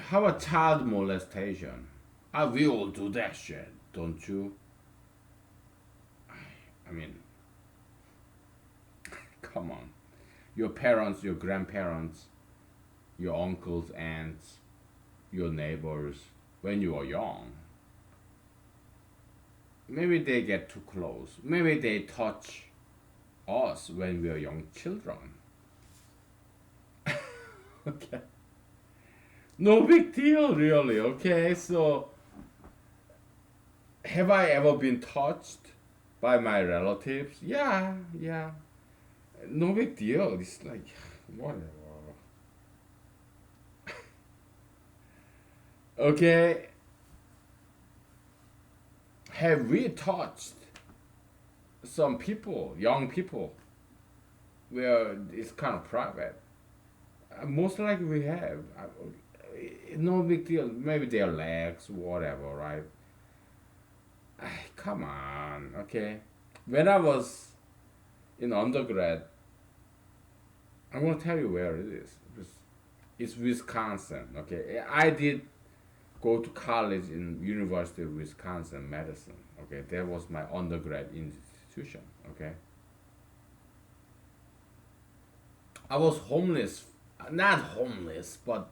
How about child molestation? We all do that shit, don't you? I mean, come on. Your parents, your grandparents, your uncles, aunts, your neighbors, when you are young, maybe they get too close. Maybe they touch us when we are young children. Okay. No big deal, really. Okay, so have I ever been touched by my relatives? Yeah, yeah. No big deal. It's like, whatever. Okay, have we touched some people, young people, where it's kind of private? Most likely we have. No big deal. Maybe their legs, whatever, right? Come on, okay. when I was in undergrad, I'm gonna tell you where it is. It's Wisconsin. Okay, I did go to college in University of Wisconsin medicine. Okay, that was my undergrad institution. Okay, I was homeless, not homeless, but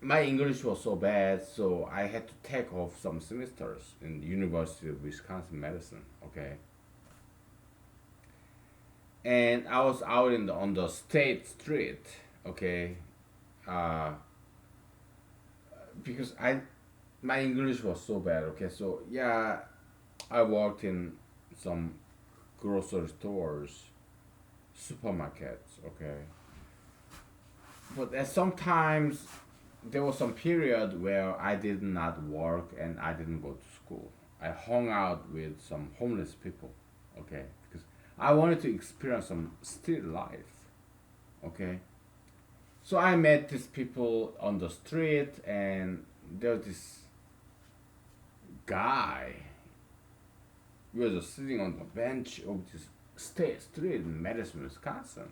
my English was so bad, so I had to take off some semesters in the University of Wisconsin medicine. Okay, and I was out in the on the state street. Okay, uh, because I my English was so bad. Okay, so yeah, I worked in some grocery stores, supermarkets. Okay, but at sometimes there was some period where I did not work and I didn't go to school. I hung out with some homeless people. Okay, because I wanted to experience some street life. Okay, so I met these people on the street, and there was this guy. We were just sitting on the bench of this state street in Madison, Wisconsin.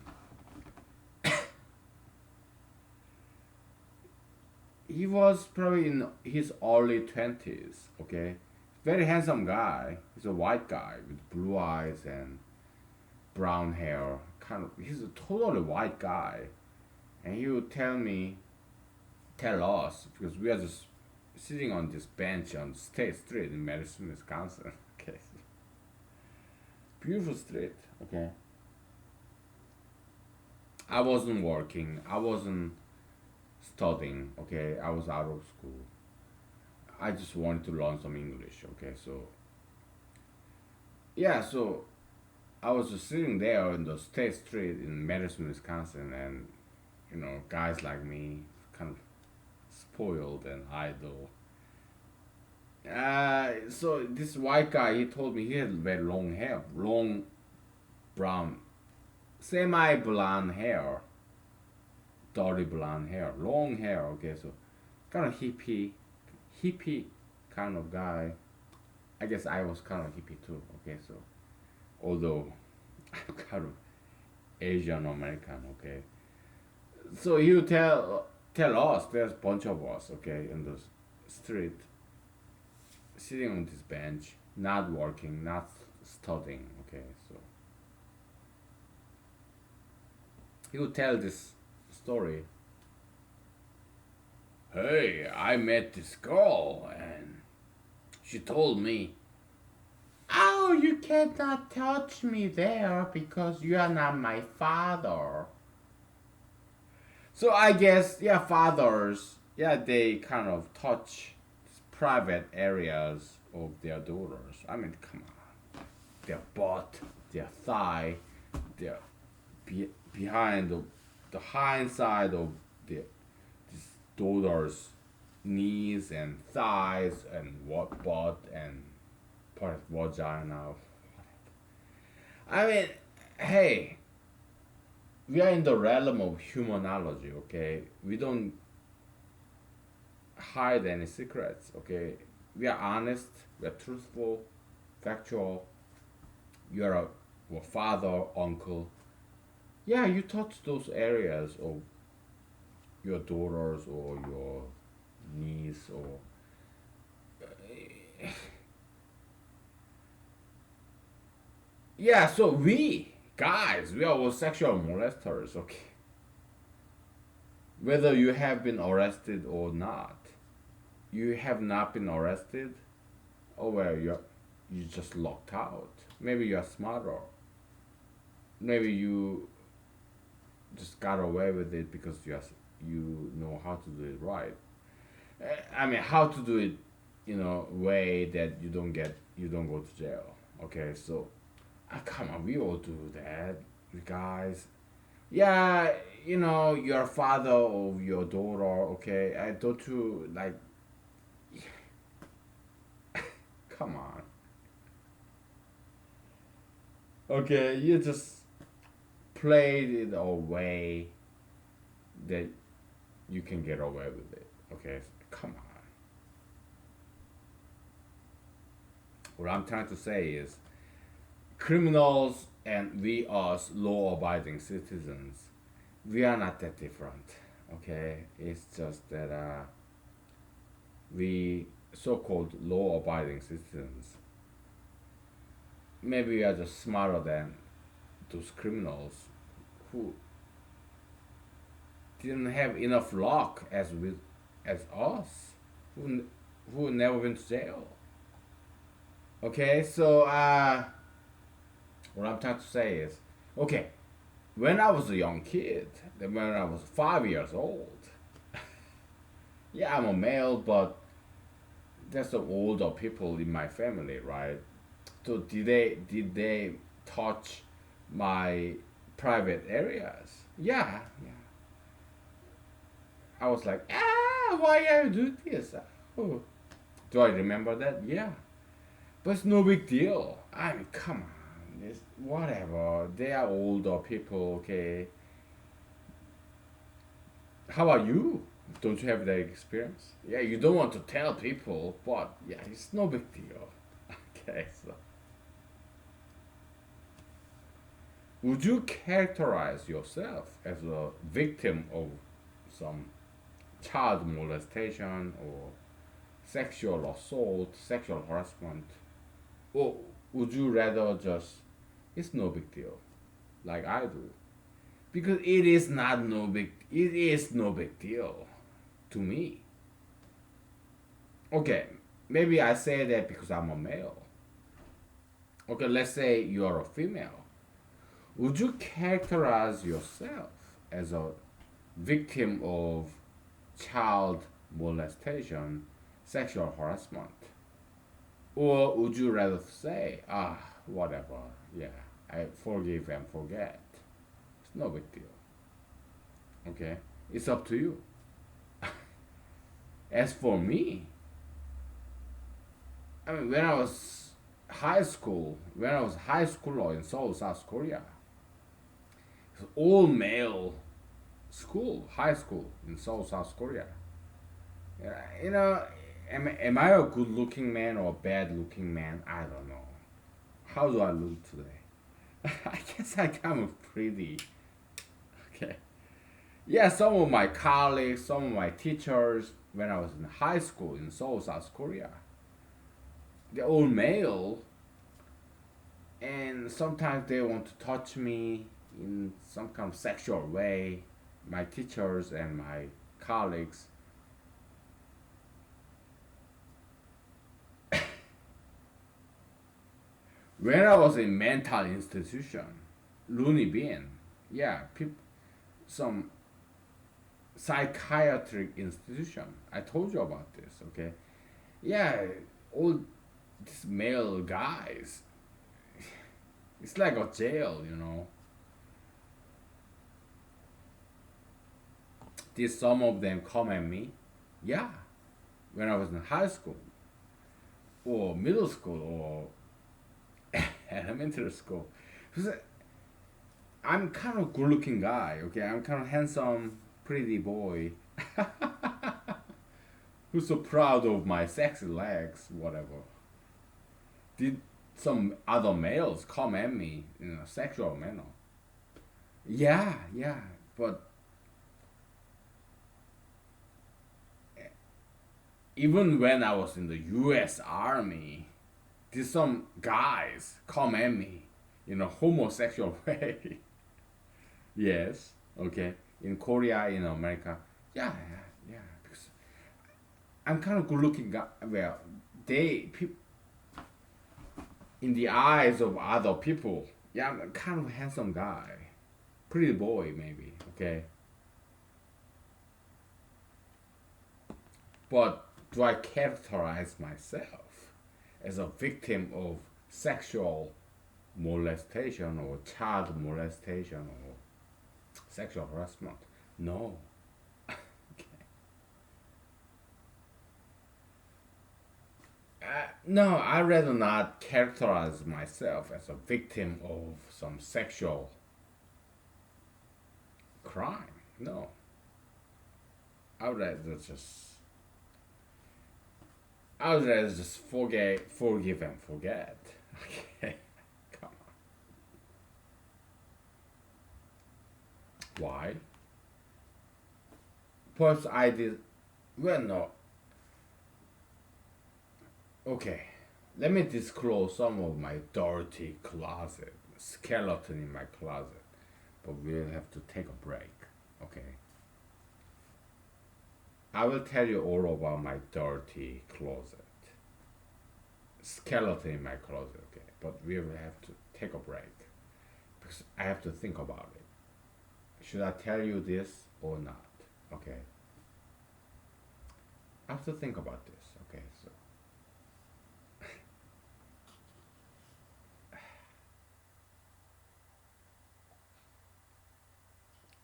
He was probably in his early 20s, okay? Very handsome guy. He's a white guy with blue eyes and brown hair. Kind of, he's a totally white guy. And he would tell us, because we are just sitting on this bench on State Street in Madison, Wisconsin. Okay. Beautiful street, okay? I wasn't working. I wasn't studying, okay? I was out of school. I just wanted to learn some English, okay? So, yeah, so I was just sitting there in the State Street in Madison, Wisconsin, and, guys like me, kind of spoiled and idle. So this white guy, he told me he had very long hair, long brown, semi blonde hair, dirty blonde hair, long hair. Okay, so kind of hippie kind of guy. I guess I was kind of hippie too. Okay, so although I'm kind of Asian American. Okay, so he would tell us there's a bunch of us. Okay, in the street, sitting on this bench, not working, not studying. Okay, so he would tell this story. Hey, I met this girl and she told me, "Oh, you cannot touch me there because you are not my father." So I guess, yeah, fathers, yeah, they kind of touch private areas of their daughters. I mean, come on, their butt, their thigh, their behind the hind side of the this daughter's knees and thighs and what butt and part of vagina. I mean, hey, we are in the realm of humanology, okay? We don't hide any secrets, okay? We are honest, we are truthful, factual. You are a father, uncle. Yeah, you touch those areas of your daughters or your niece or. Yeah, so we, guys, we are all sexual molesters, okay? Whether you have been arrested or not. You have not been arrested, or well, you just locked out. Maybe you're smarter. Maybe you just got away with it because you know how to do it right. I mean, how to do it, way that you don't go to jail. Okay, so come on, we all do that, you guys. Yeah, you're a father of your daughter. Okay, I don't you like. Come on. Okay, you just played it away that you can get away with it. Okay, come on. What I'm trying to say is, criminals and we us law-abiding citizens, we are not that different. Okay, it's just that we so-called law-abiding citizens, maybe we are just smarter than those criminals who didn't have enough luck as us, who who never went to jail. Okay, so what I'm trying to say is, okay, when I was a young kid, then when I was 5 years old, yeah, I'm a male, but there's some older people in my family, right? So did they touch my private areas? Yeah, yeah. I was like, why are you doing this? Oh. Do I remember that? Yeah. But it's no big deal. I mean, come on. It's whatever. They are older people, okay? How about you? Don't you have that experience? Yeah, you don't want to tell people, but yeah, it's no big deal. Okay, so. Would you characterize yourself as a victim of some child molestation or sexual assault, sexual harassment? Or would you rather just, it's no big deal, like I do? Because it is no big deal to me. Okay, maybe I say that because I'm a male. Okay, let's say you're a female. Would you characterize yourself as a victim of child molestation, sexual harassment? Or would you rather say, whatever, yeah, I forgive and forget? It's no big deal. Okay? It's up to you. As for me, I mean, when I was high schooler in Seoul, South Korea, it's all male school, high school in Seoul, South Korea. Yeah, am I a good looking man or a bad looking man? I don't know. How do I look today? I guess I kind of pretty. Okay. Yeah, some of my colleagues, some of my teachers, when I was in high school in Seoul, South Korea, they're all male, and sometimes they want to touch me in some kind of sexual way. My teachers and my colleagues. When I was in mental institution, loony bin, yeah, some psychiatric institution. I told you about this, okay? Yeah, all these male guys. It's like a jail. Did some of them come at me? Yeah, when I was in high school or middle school or elementary school. Because I'm kind of good looking guy, okay? I'm kind of handsome, pretty boy who's so proud of my sexy legs, whatever. Did some other males come at me in a sexual manner? Yeah, yeah, but even when I was in the US Army, did some guys come at me in a homosexual way? Yes, okay. In Korea, in America, yeah, yeah, yeah. Because I'm kind of good looking guy. Well, in the eyes of other people, yeah, I'm kind of a handsome guy, pretty boy maybe. Okay, but do I characterize myself as a victim of sexual molestation or child molestation or sexual harassment? No. Okay. No, I rather not characterize myself as a victim of some sexual crime. No, I would rather just I would rather just forgive and forget. Okay, come on. Why? First, I did. Well, no. Okay. Let me disclose some of my dirty closet, skeleton in my closet. But we'll have to take a break. Okay. I will tell you all about my dirty closet, skeleton in my closet. Okay. But we will have to take a break because I have to think about it. Should I tell you this or not? Okay. I have to think about this. Okay. So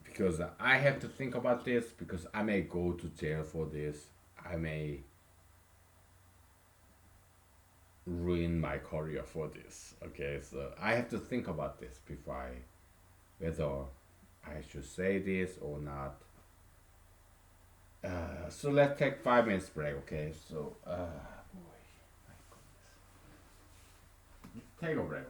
because I have to think about this because I may go to jail for this. I may ruin my career for this. Okay, so I have to think about this before whether I should say this or not. So let's take 5 minutes break. Okay, so boy, my goodness, take a break.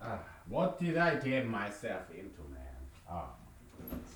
Okay. What did I get myself into, man? Ah, my goodness.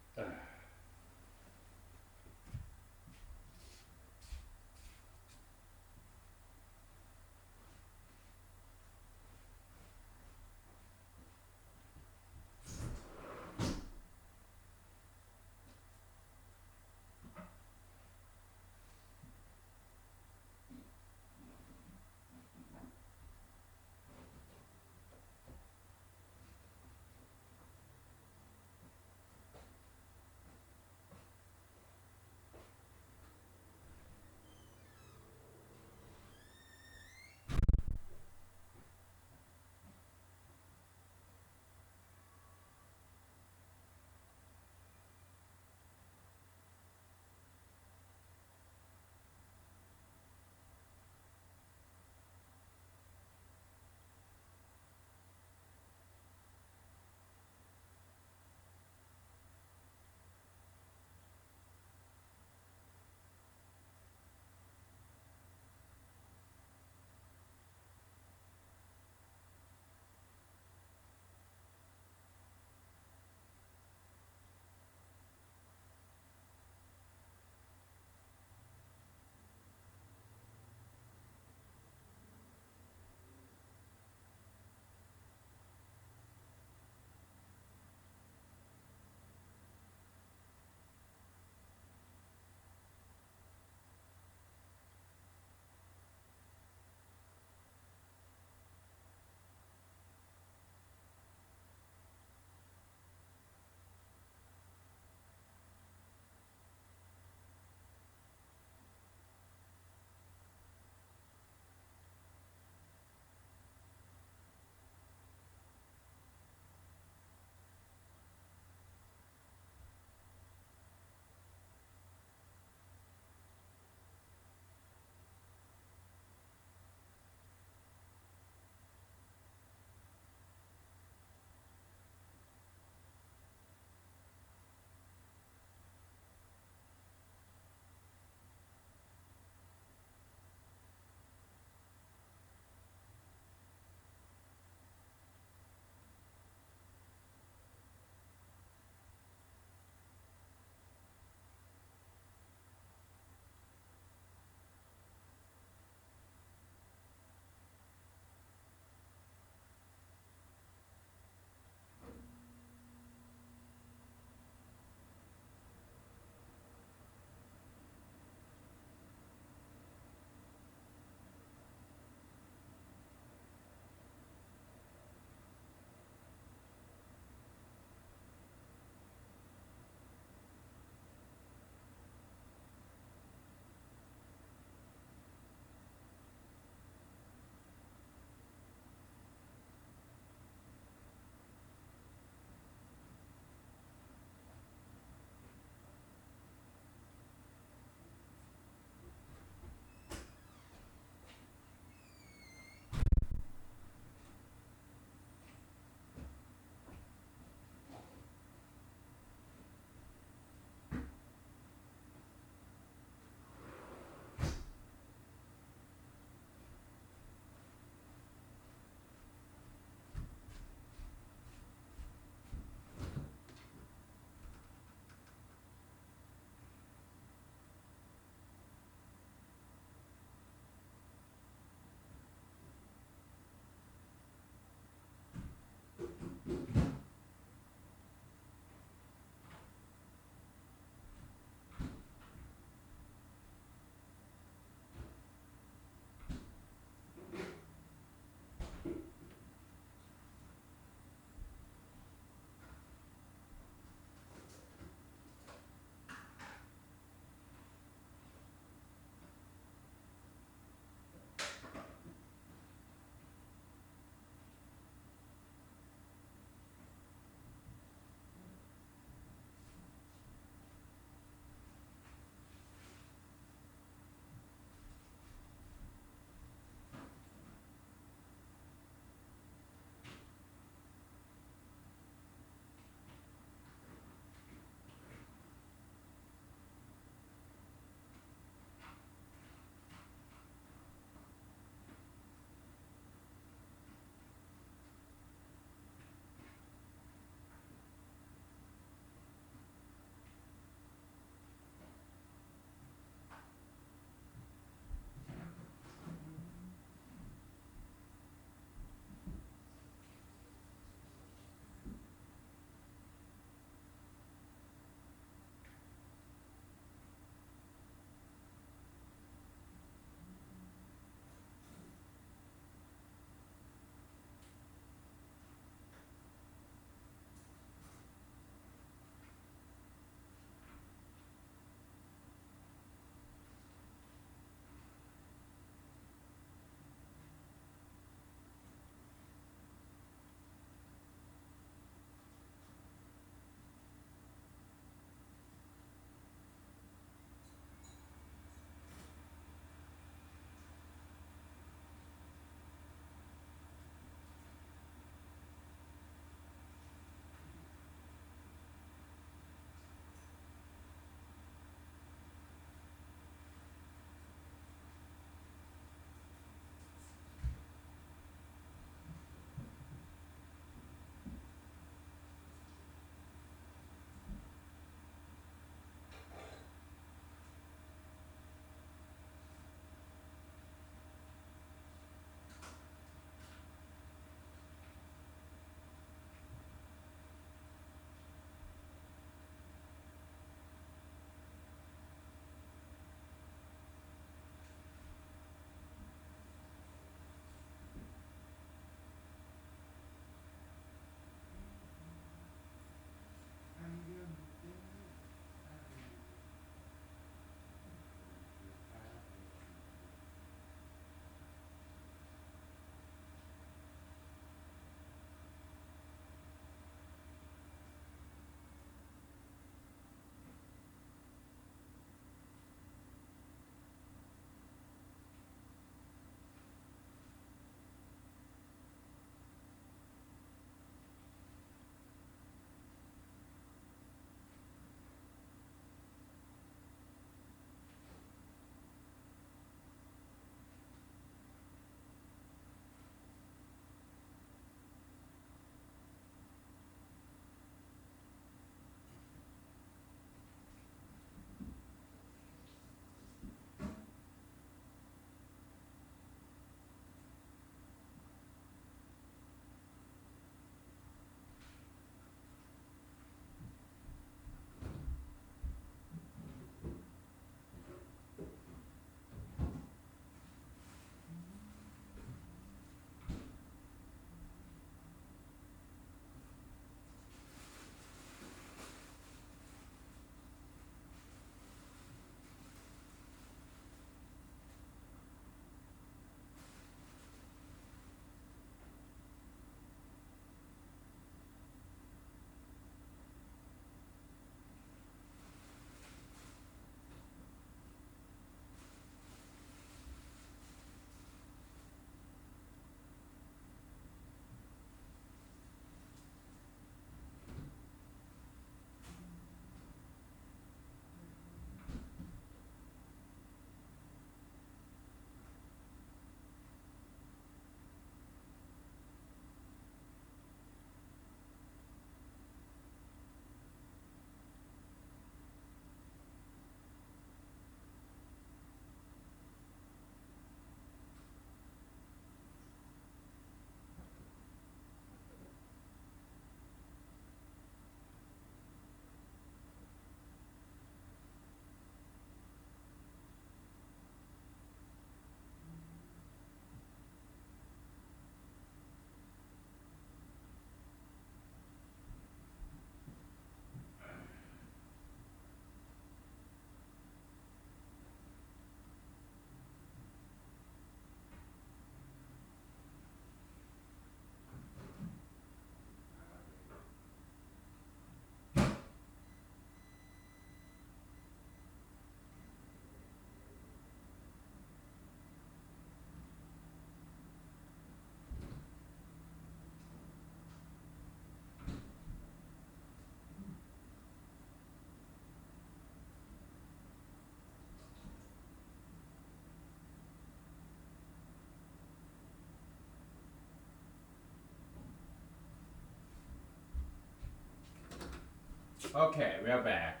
Okay, we are back.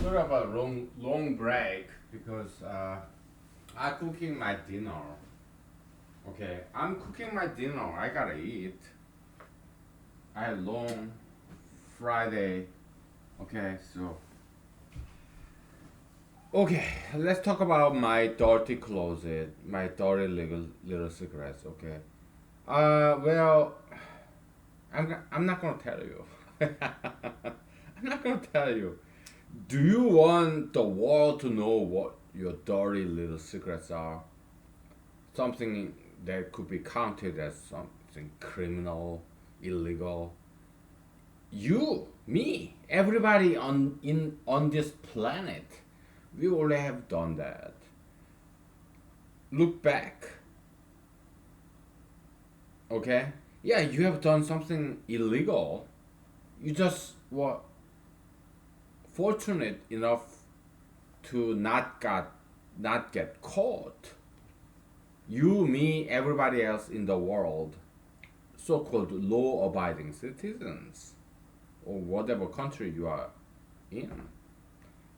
Sorry about long break because I'm cooking my dinner. Okay, I'm cooking my dinner. I gotta eat. I had long Friday. Okay, so okay, let's talk about my dirty closet, my dirty little secrets. Okay. Well, I'm not gonna tell you. I'm not gonna tell you. Do you want the world to know what your dirty little secrets are? Something that could be counted as something criminal, illegal. You, me, everybody on this planet, we all have done that. Look back, okay? Yeah, you have done something illegal. You just were fortunate enough to not get caught. You, me, everybody else in the world, so-called law-abiding citizens, or whatever country you are in.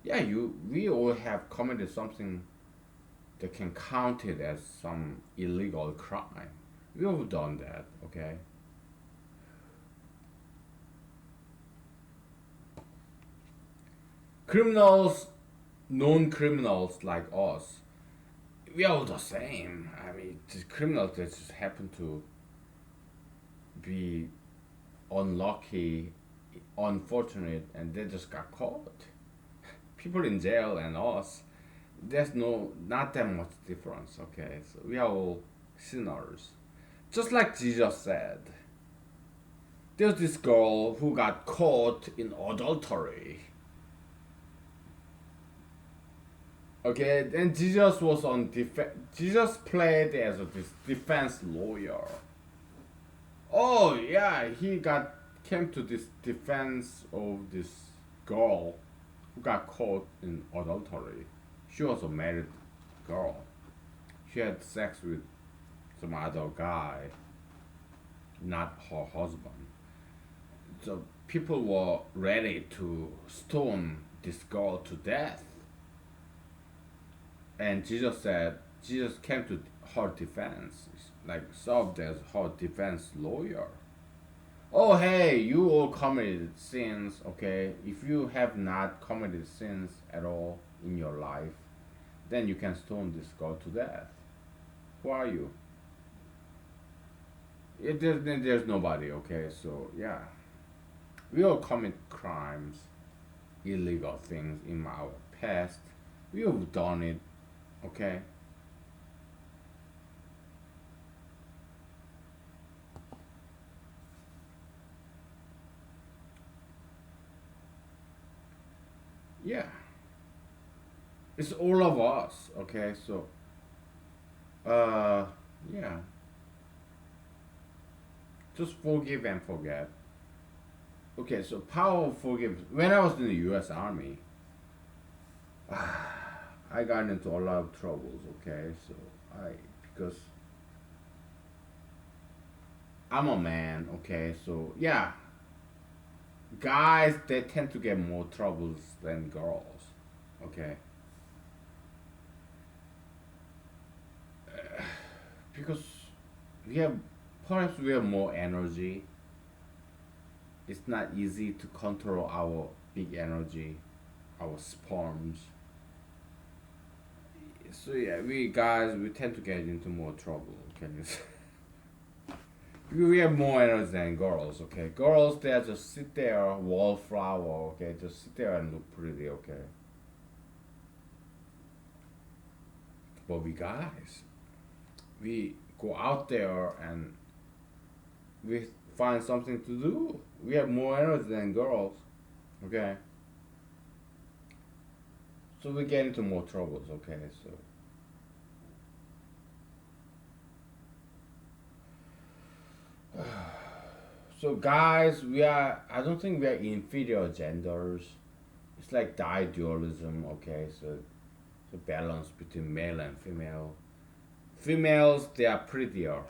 Yeah, we all have committed something that can count it as some illegal crime. We have done that, okay? Criminals, known criminals like us, we are all the same. I mean, just criminals that just happen to be unlucky, unfortunate, and they just got caught. People in jail and us, there's not that much difference. Okay, so we are all sinners, just like Jesus said. There's this girl who got caught in adultery. Okay, and Jesus was on defense. Jesus played as a defense lawyer. Oh yeah, he got came to this defense of this girl who got caught in adultery. She was a married girl. She had sex with some other guy, not her husband. So people were ready to stone this girl to death. And Jesus came to her defense, like served as her defense lawyer. Oh, hey, you all committed sins, okay? If you have not committed sins at all in your life, then you can stone this girl to death. Who are you? There's nobody, okay? So, yeah. We all commit crimes, illegal things in our past. We have done it, okay? Yeah. It's all of us, okay? So, uh, yeah. Just forgive and forget. Okay, so power of forgiveness. When I was in the U.S. Army, I got into a lot of troubles. Okay, so I because I'm a man. Okay, so yeah, guys they tend to get more troubles than girls. Okay, because we have perhaps we have more energy. It's not easy to control our big energy, our sperms. So yeah, we guys we tend to get into more trouble. Okay, we have more energy than girls. Okay, girls they just sit there, wallflower. Okay, just sit there and look pretty. Okay, but we guys, we go out there and we find something to do. We have more energy than girls. Okay, so we get into more troubles. Okay, so guys, we are. I don't think we are inferior genders. It's like die dualism. Okay, so the balance between male and female. Females they are prettier.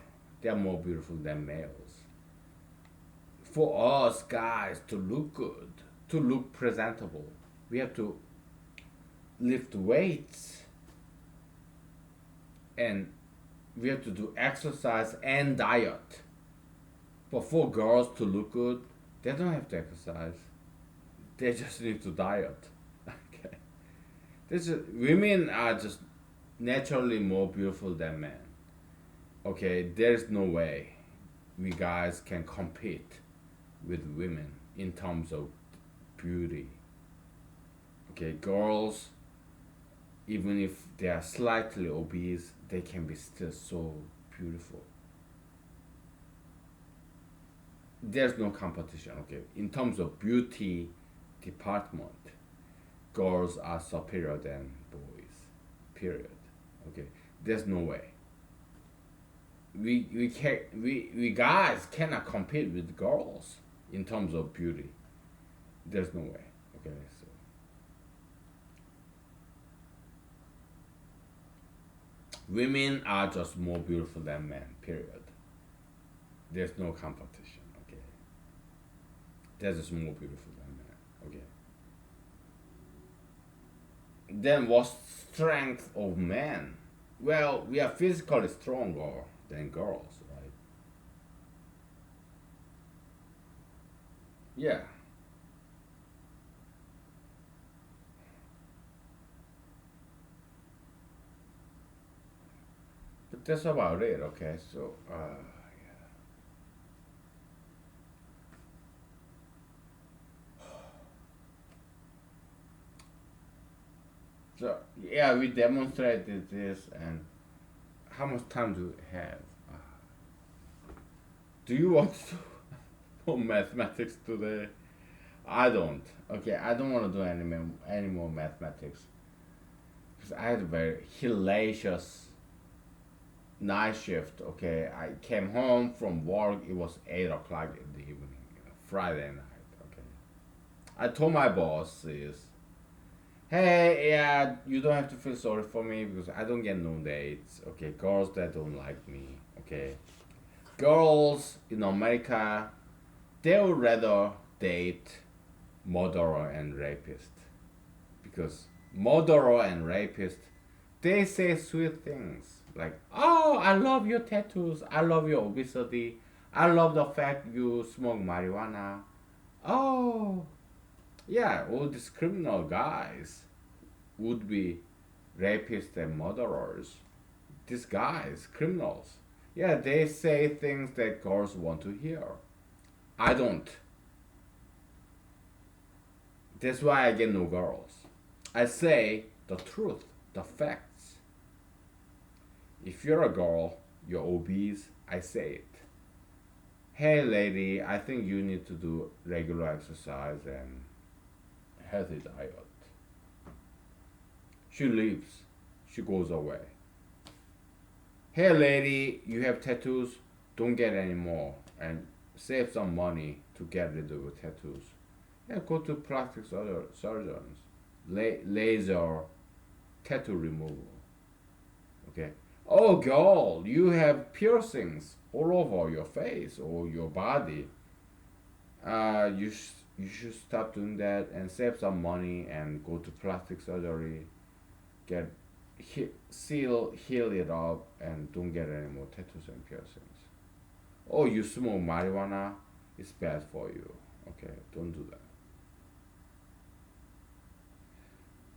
They are more beautiful than males. For us guys to look good, to look presentable, we have to lift weights and we have to do exercise and diet. But for girls to look good, they don't have to exercise. They just need to diet. Okay. Women are just naturally more beautiful than men. Okay, there's no way we guys can compete with women in terms of beauty. Okay, girls, even if they are slightly obese, they can be still so beautiful. There's no competition. Okay, in terms of beauty department, girls are superior than boys. Period. Okay, there's no way. We guys cannot compete with girls in terms of beauty. There's no way. Okay, so women are just more beautiful than men. Period. There's no competition. Okay, they're just more beautiful than men. Okay. Then what's strength of men? Well, we are physically stronger than girls, right? Yeah, but that's about it. Okay, so so yeah, we demonstrated this, and how much time do we have? Uh, do you want to do mathematics today? I don't. Okay, I don't want to do any more mathematics because I had a very hellacious night shift. Okay, I came home from work. It was 8 o'clock in the evening, Friday night. Okay, I told my boss is, hey, yeah, you don't have to feel sorry for me because I don't get no dates. Okay, girls that don't like me. Okay, girls in America, they would rather date murderer and rapist because murderer and rapist, they say sweet things like, "Oh, I love your tattoos. I love your obesity. I love the fact you smoke marijuana. Oh, yeah, all these criminal guys would be rapists and murderers. These guys, criminals. Yeah, they say things that girls want to hear. I don't. That's why I get no girls. I say the truth, the facts. If you're a girl, you're obese, I say it. Hey lady, I think you need to do regular exercise and healthy diet. She leaves. She goes away. Hey lady, you have tattoos? Don't get any more and save some money to get rid of your tattoos. Yeah, go to plastic surgeons. Laser tattoo removal. Okay. Oh, girl, you have piercings all over your face or your body. You should stop doing that and save some money and go to plastic surgery. Get heal it up and don't get any more tattoos and piercings. Oh, you smoke marijuana? It's bad for you. Okay, don't do that.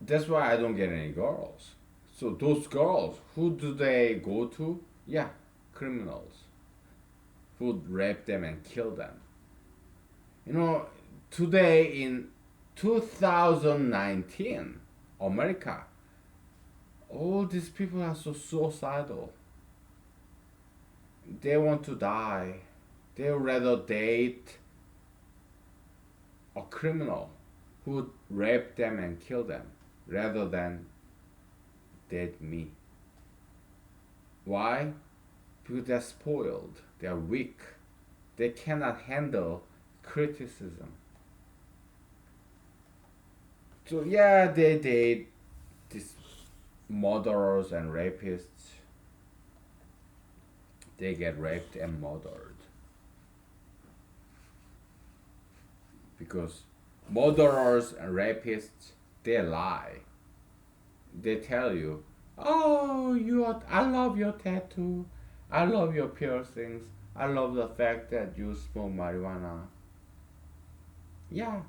That's why I don't get any girls. So those girls, who do they go to? Yeah, criminals who rape them and kill them. You know, today in 2019, America, all these people are so suicidal. They want to die. They would rather date a criminal who rape them and kill them rather than date me. Why? Because they're spoiled. They're weak. They cannot handle criticism. So yeah, they date these murderers and rapists. They get raped and murdered. because murderers and rapists, they lie. They tell you, "Oh, I love your tattoo. I love your piercings. I love the fact that you smoke marijuana. Yeah,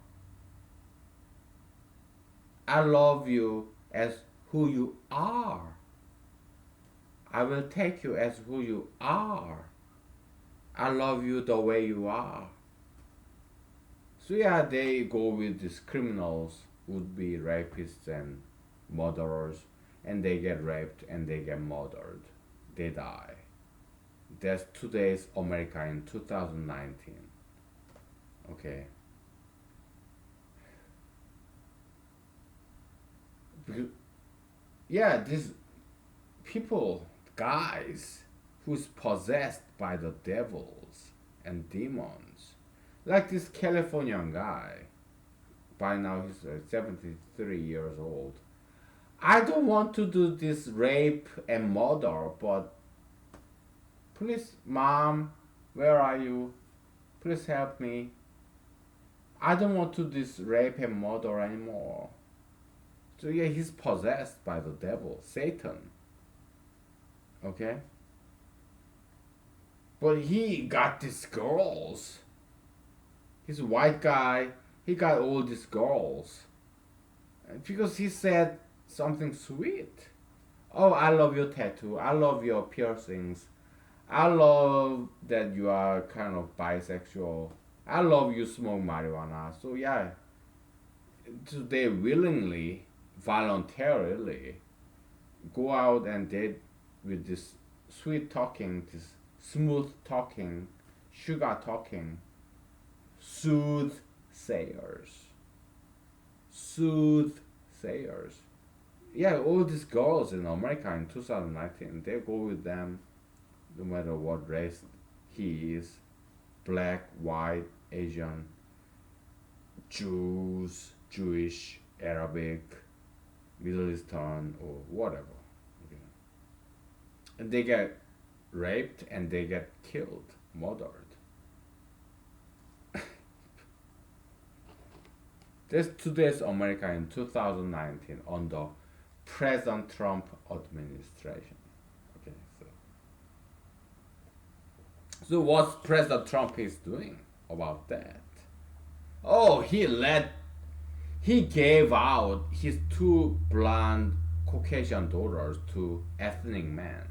I love you as who you are. I will take you as who you are. I love you the way you are." So yeah, they go with these criminals, would be rapists and murderers, and they get raped and they get murdered. They die. That's today's America in 2019. Okay. Because, yeah, these people, guys, who's possessed by the devils and demons, like this Californian guy. By now he's 73 years old. I don't want to do this rape and murder, but please, mom, where are you? Please help me. I don't want to do this rape and murder anymore. So yeah, he's possessed by the devil, Satan. Okay? But he got these girls. He's a white guy. He got all these girls. Because he said something sweet. Oh, I love your tattoo. I love your piercings. I love that you are kind of bisexual. I love you smoke marijuana. So yeah, so they willingly, voluntarily go out and date with this sweet talking, this smooth talking, sugar talking, soothsayers. Soothsayers. Yeah, all these girls in America in 2019, they go with them no matter what race he is, black, white, Asian, Jews, Jewish, Arabic, Middle Eastern, or whatever. Okay. And they get raped and they get killed, murdered. This today's America in 2019 under President Trump administration. Okay, so what President Trump is doing about that? Oh, he gave out his two blonde Caucasian daughters to ethnic men.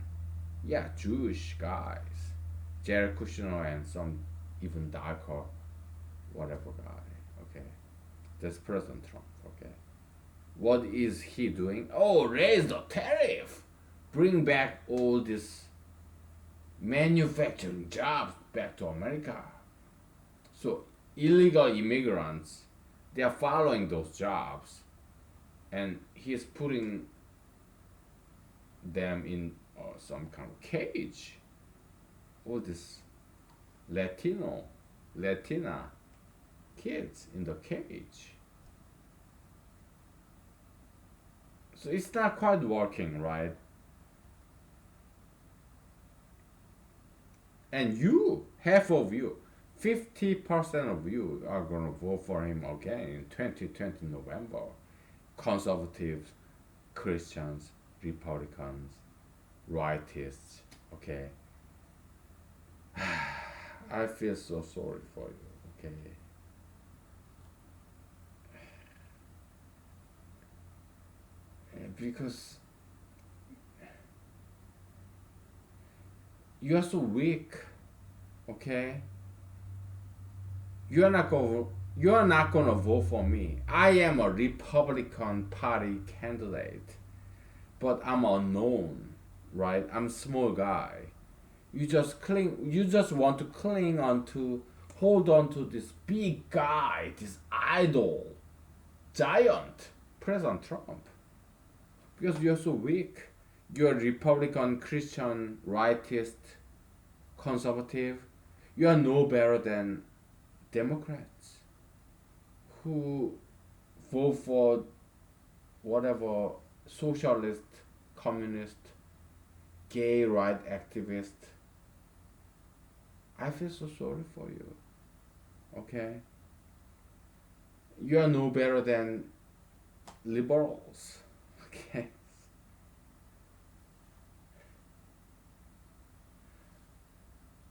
Yeah, Jewish guys. Jared Kushner and some even darker whatever guy. Okay. That's President Trump. Okay. What is he doing? Oh, raise the tariff. Bring back all these manufacturing jobs back to America. So illegal immigrants, they are following those jobs, and he's putting them in some kind of cage. All these Latina kids in the cage. So it's not quite working, right? And you, half of you, 50% of you are gonna vote for him again in 2020 November. Conservatives, Christians, Republicans, rightists, okay? I feel so sorry for you, okay? Because you are so weak, okay? You are not gonna vote for me. I am a Republican Party candidate, but I'm unknown, right? I'm a small guy. You just want to hold on to this big guy, this idol, giant, President Trump. Because you're so weak. You're Republican, Christian, rightist, conservative. You are no better than Democrats who vote for whatever socialist, communist, gay right activist. I feel so sorry for you. Okay? You are no better than liberals. Okay.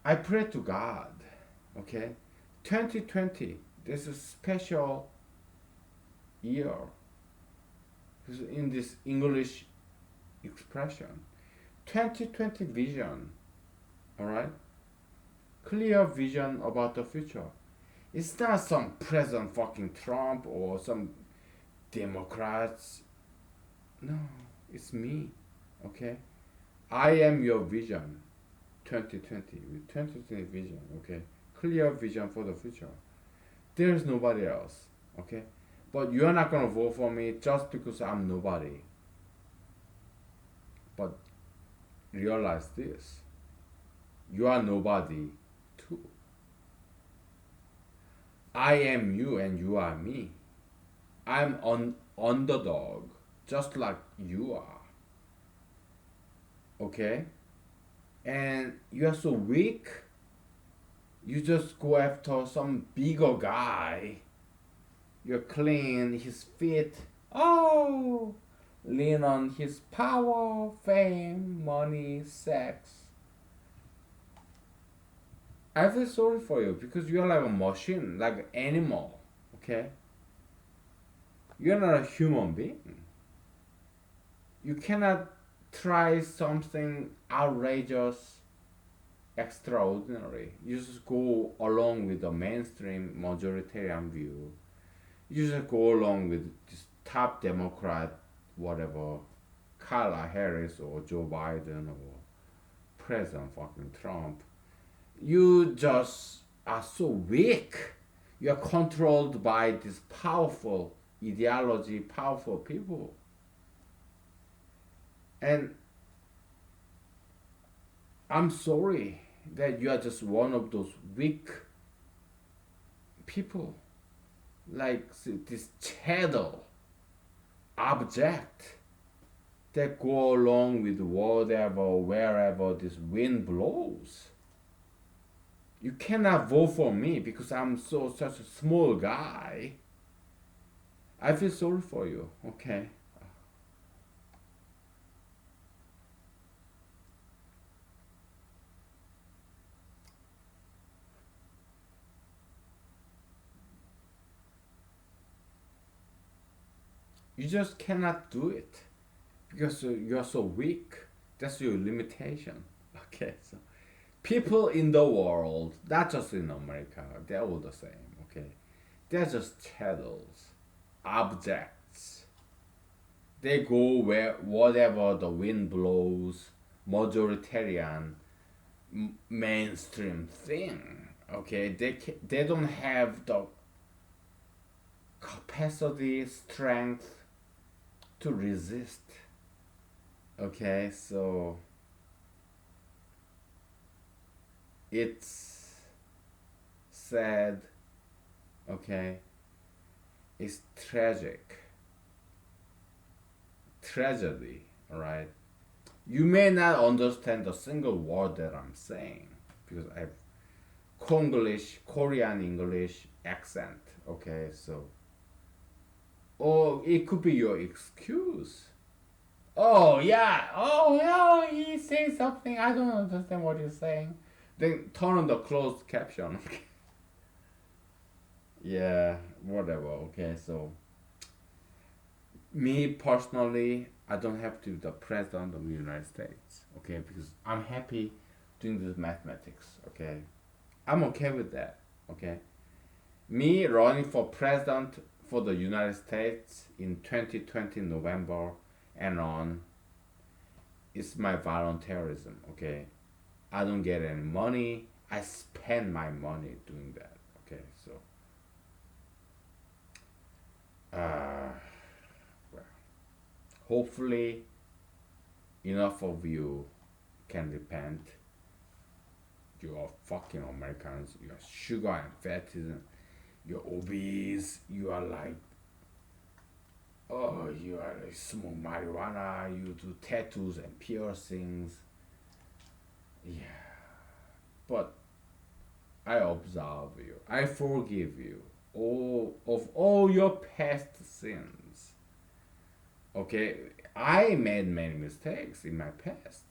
I pray to God. Okay. 2020. This is a special year. In this English expression. 2020 vision. Alright? Clear vision about the future. It's not some President fucking Trump or some Democrats. No, it's me. Okay? I am your vision. 2020 with 2020 vision. Okay? Clear vision for the future. There's nobody else. Okay? But you're not gonna vote for me just because I'm nobody. But realize this. You are nobody too. I am you and you are me. I'm an underdog, just like you are. Okay? And you are so weak, you just go after some bigger guy. You're clean, his feet. Oh! Lean on his power, fame, money, sex. I feel sorry for you because you're like a machine, like an animal. Okay? You're not a human being. You cannot try something outrageous, extraordinary. You just go along with the mainstream majoritarian view. You just go along with this top Democrat, whatever, Kamala Harris or Joe Biden or President fucking Trump. You just are so weak. You are controlled by this powerful ideology, powerful people. And I'm sorry that you are just one of those weak people, like this chattel object that go along with whatever, wherever this wind blows. You cannot vote for me because I'm such a small guy. I feel sorry for you, okay? You just cannot do it because you're so weak. That's your limitation. Okay, so people in the world, not just in America, they're all the same. Okay, they're just chattels, objects. They go where whatever the wind blows, majoritarian, mainstream thing. Okay, they don't have the capacity, strength to resist. Okay, so it's sad. Okay, it's tragic. Tragedy, alright? You may not understand a single word that I'm saying because I have Konglish, Korean English accent. Okay, so or it could be your excuse. Oh yeah, he's saying something. I don't understand what he's saying. Then turn on the closed caption. Okay. Yeah, whatever. Okay, so me personally, I don't have to be the president of the United States. Okay, because I'm happy doing this mathematics. Okay, I'm okay with that. Okay, me running for president for the United States in 2020 November and on is my volunteerism. Okay, I don't get any money. I spend my money doing that. Okay, so well, hopefully enough of you can repent. You are fucking Americans. You are sugar and fattism. You're obese. You are like, oh, you are like smoke marijuana. You do tattoos and piercings. Yeah, but I absolve you. I forgive you. all your past sins. Okay, I made many mistakes in my past.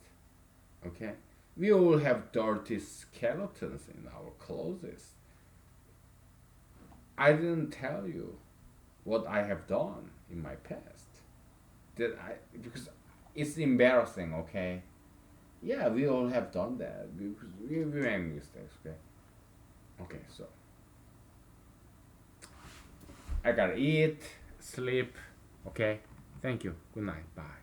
Okay, we all have dirty skeletons in our closets. I didn't tell you what I have done in my past. That I because it's embarrassing. Okay, yeah, we all have done that because we make mistakes. Okay, okay, so I gotta eat, sleep. Okay, thank you. Good night. Bye.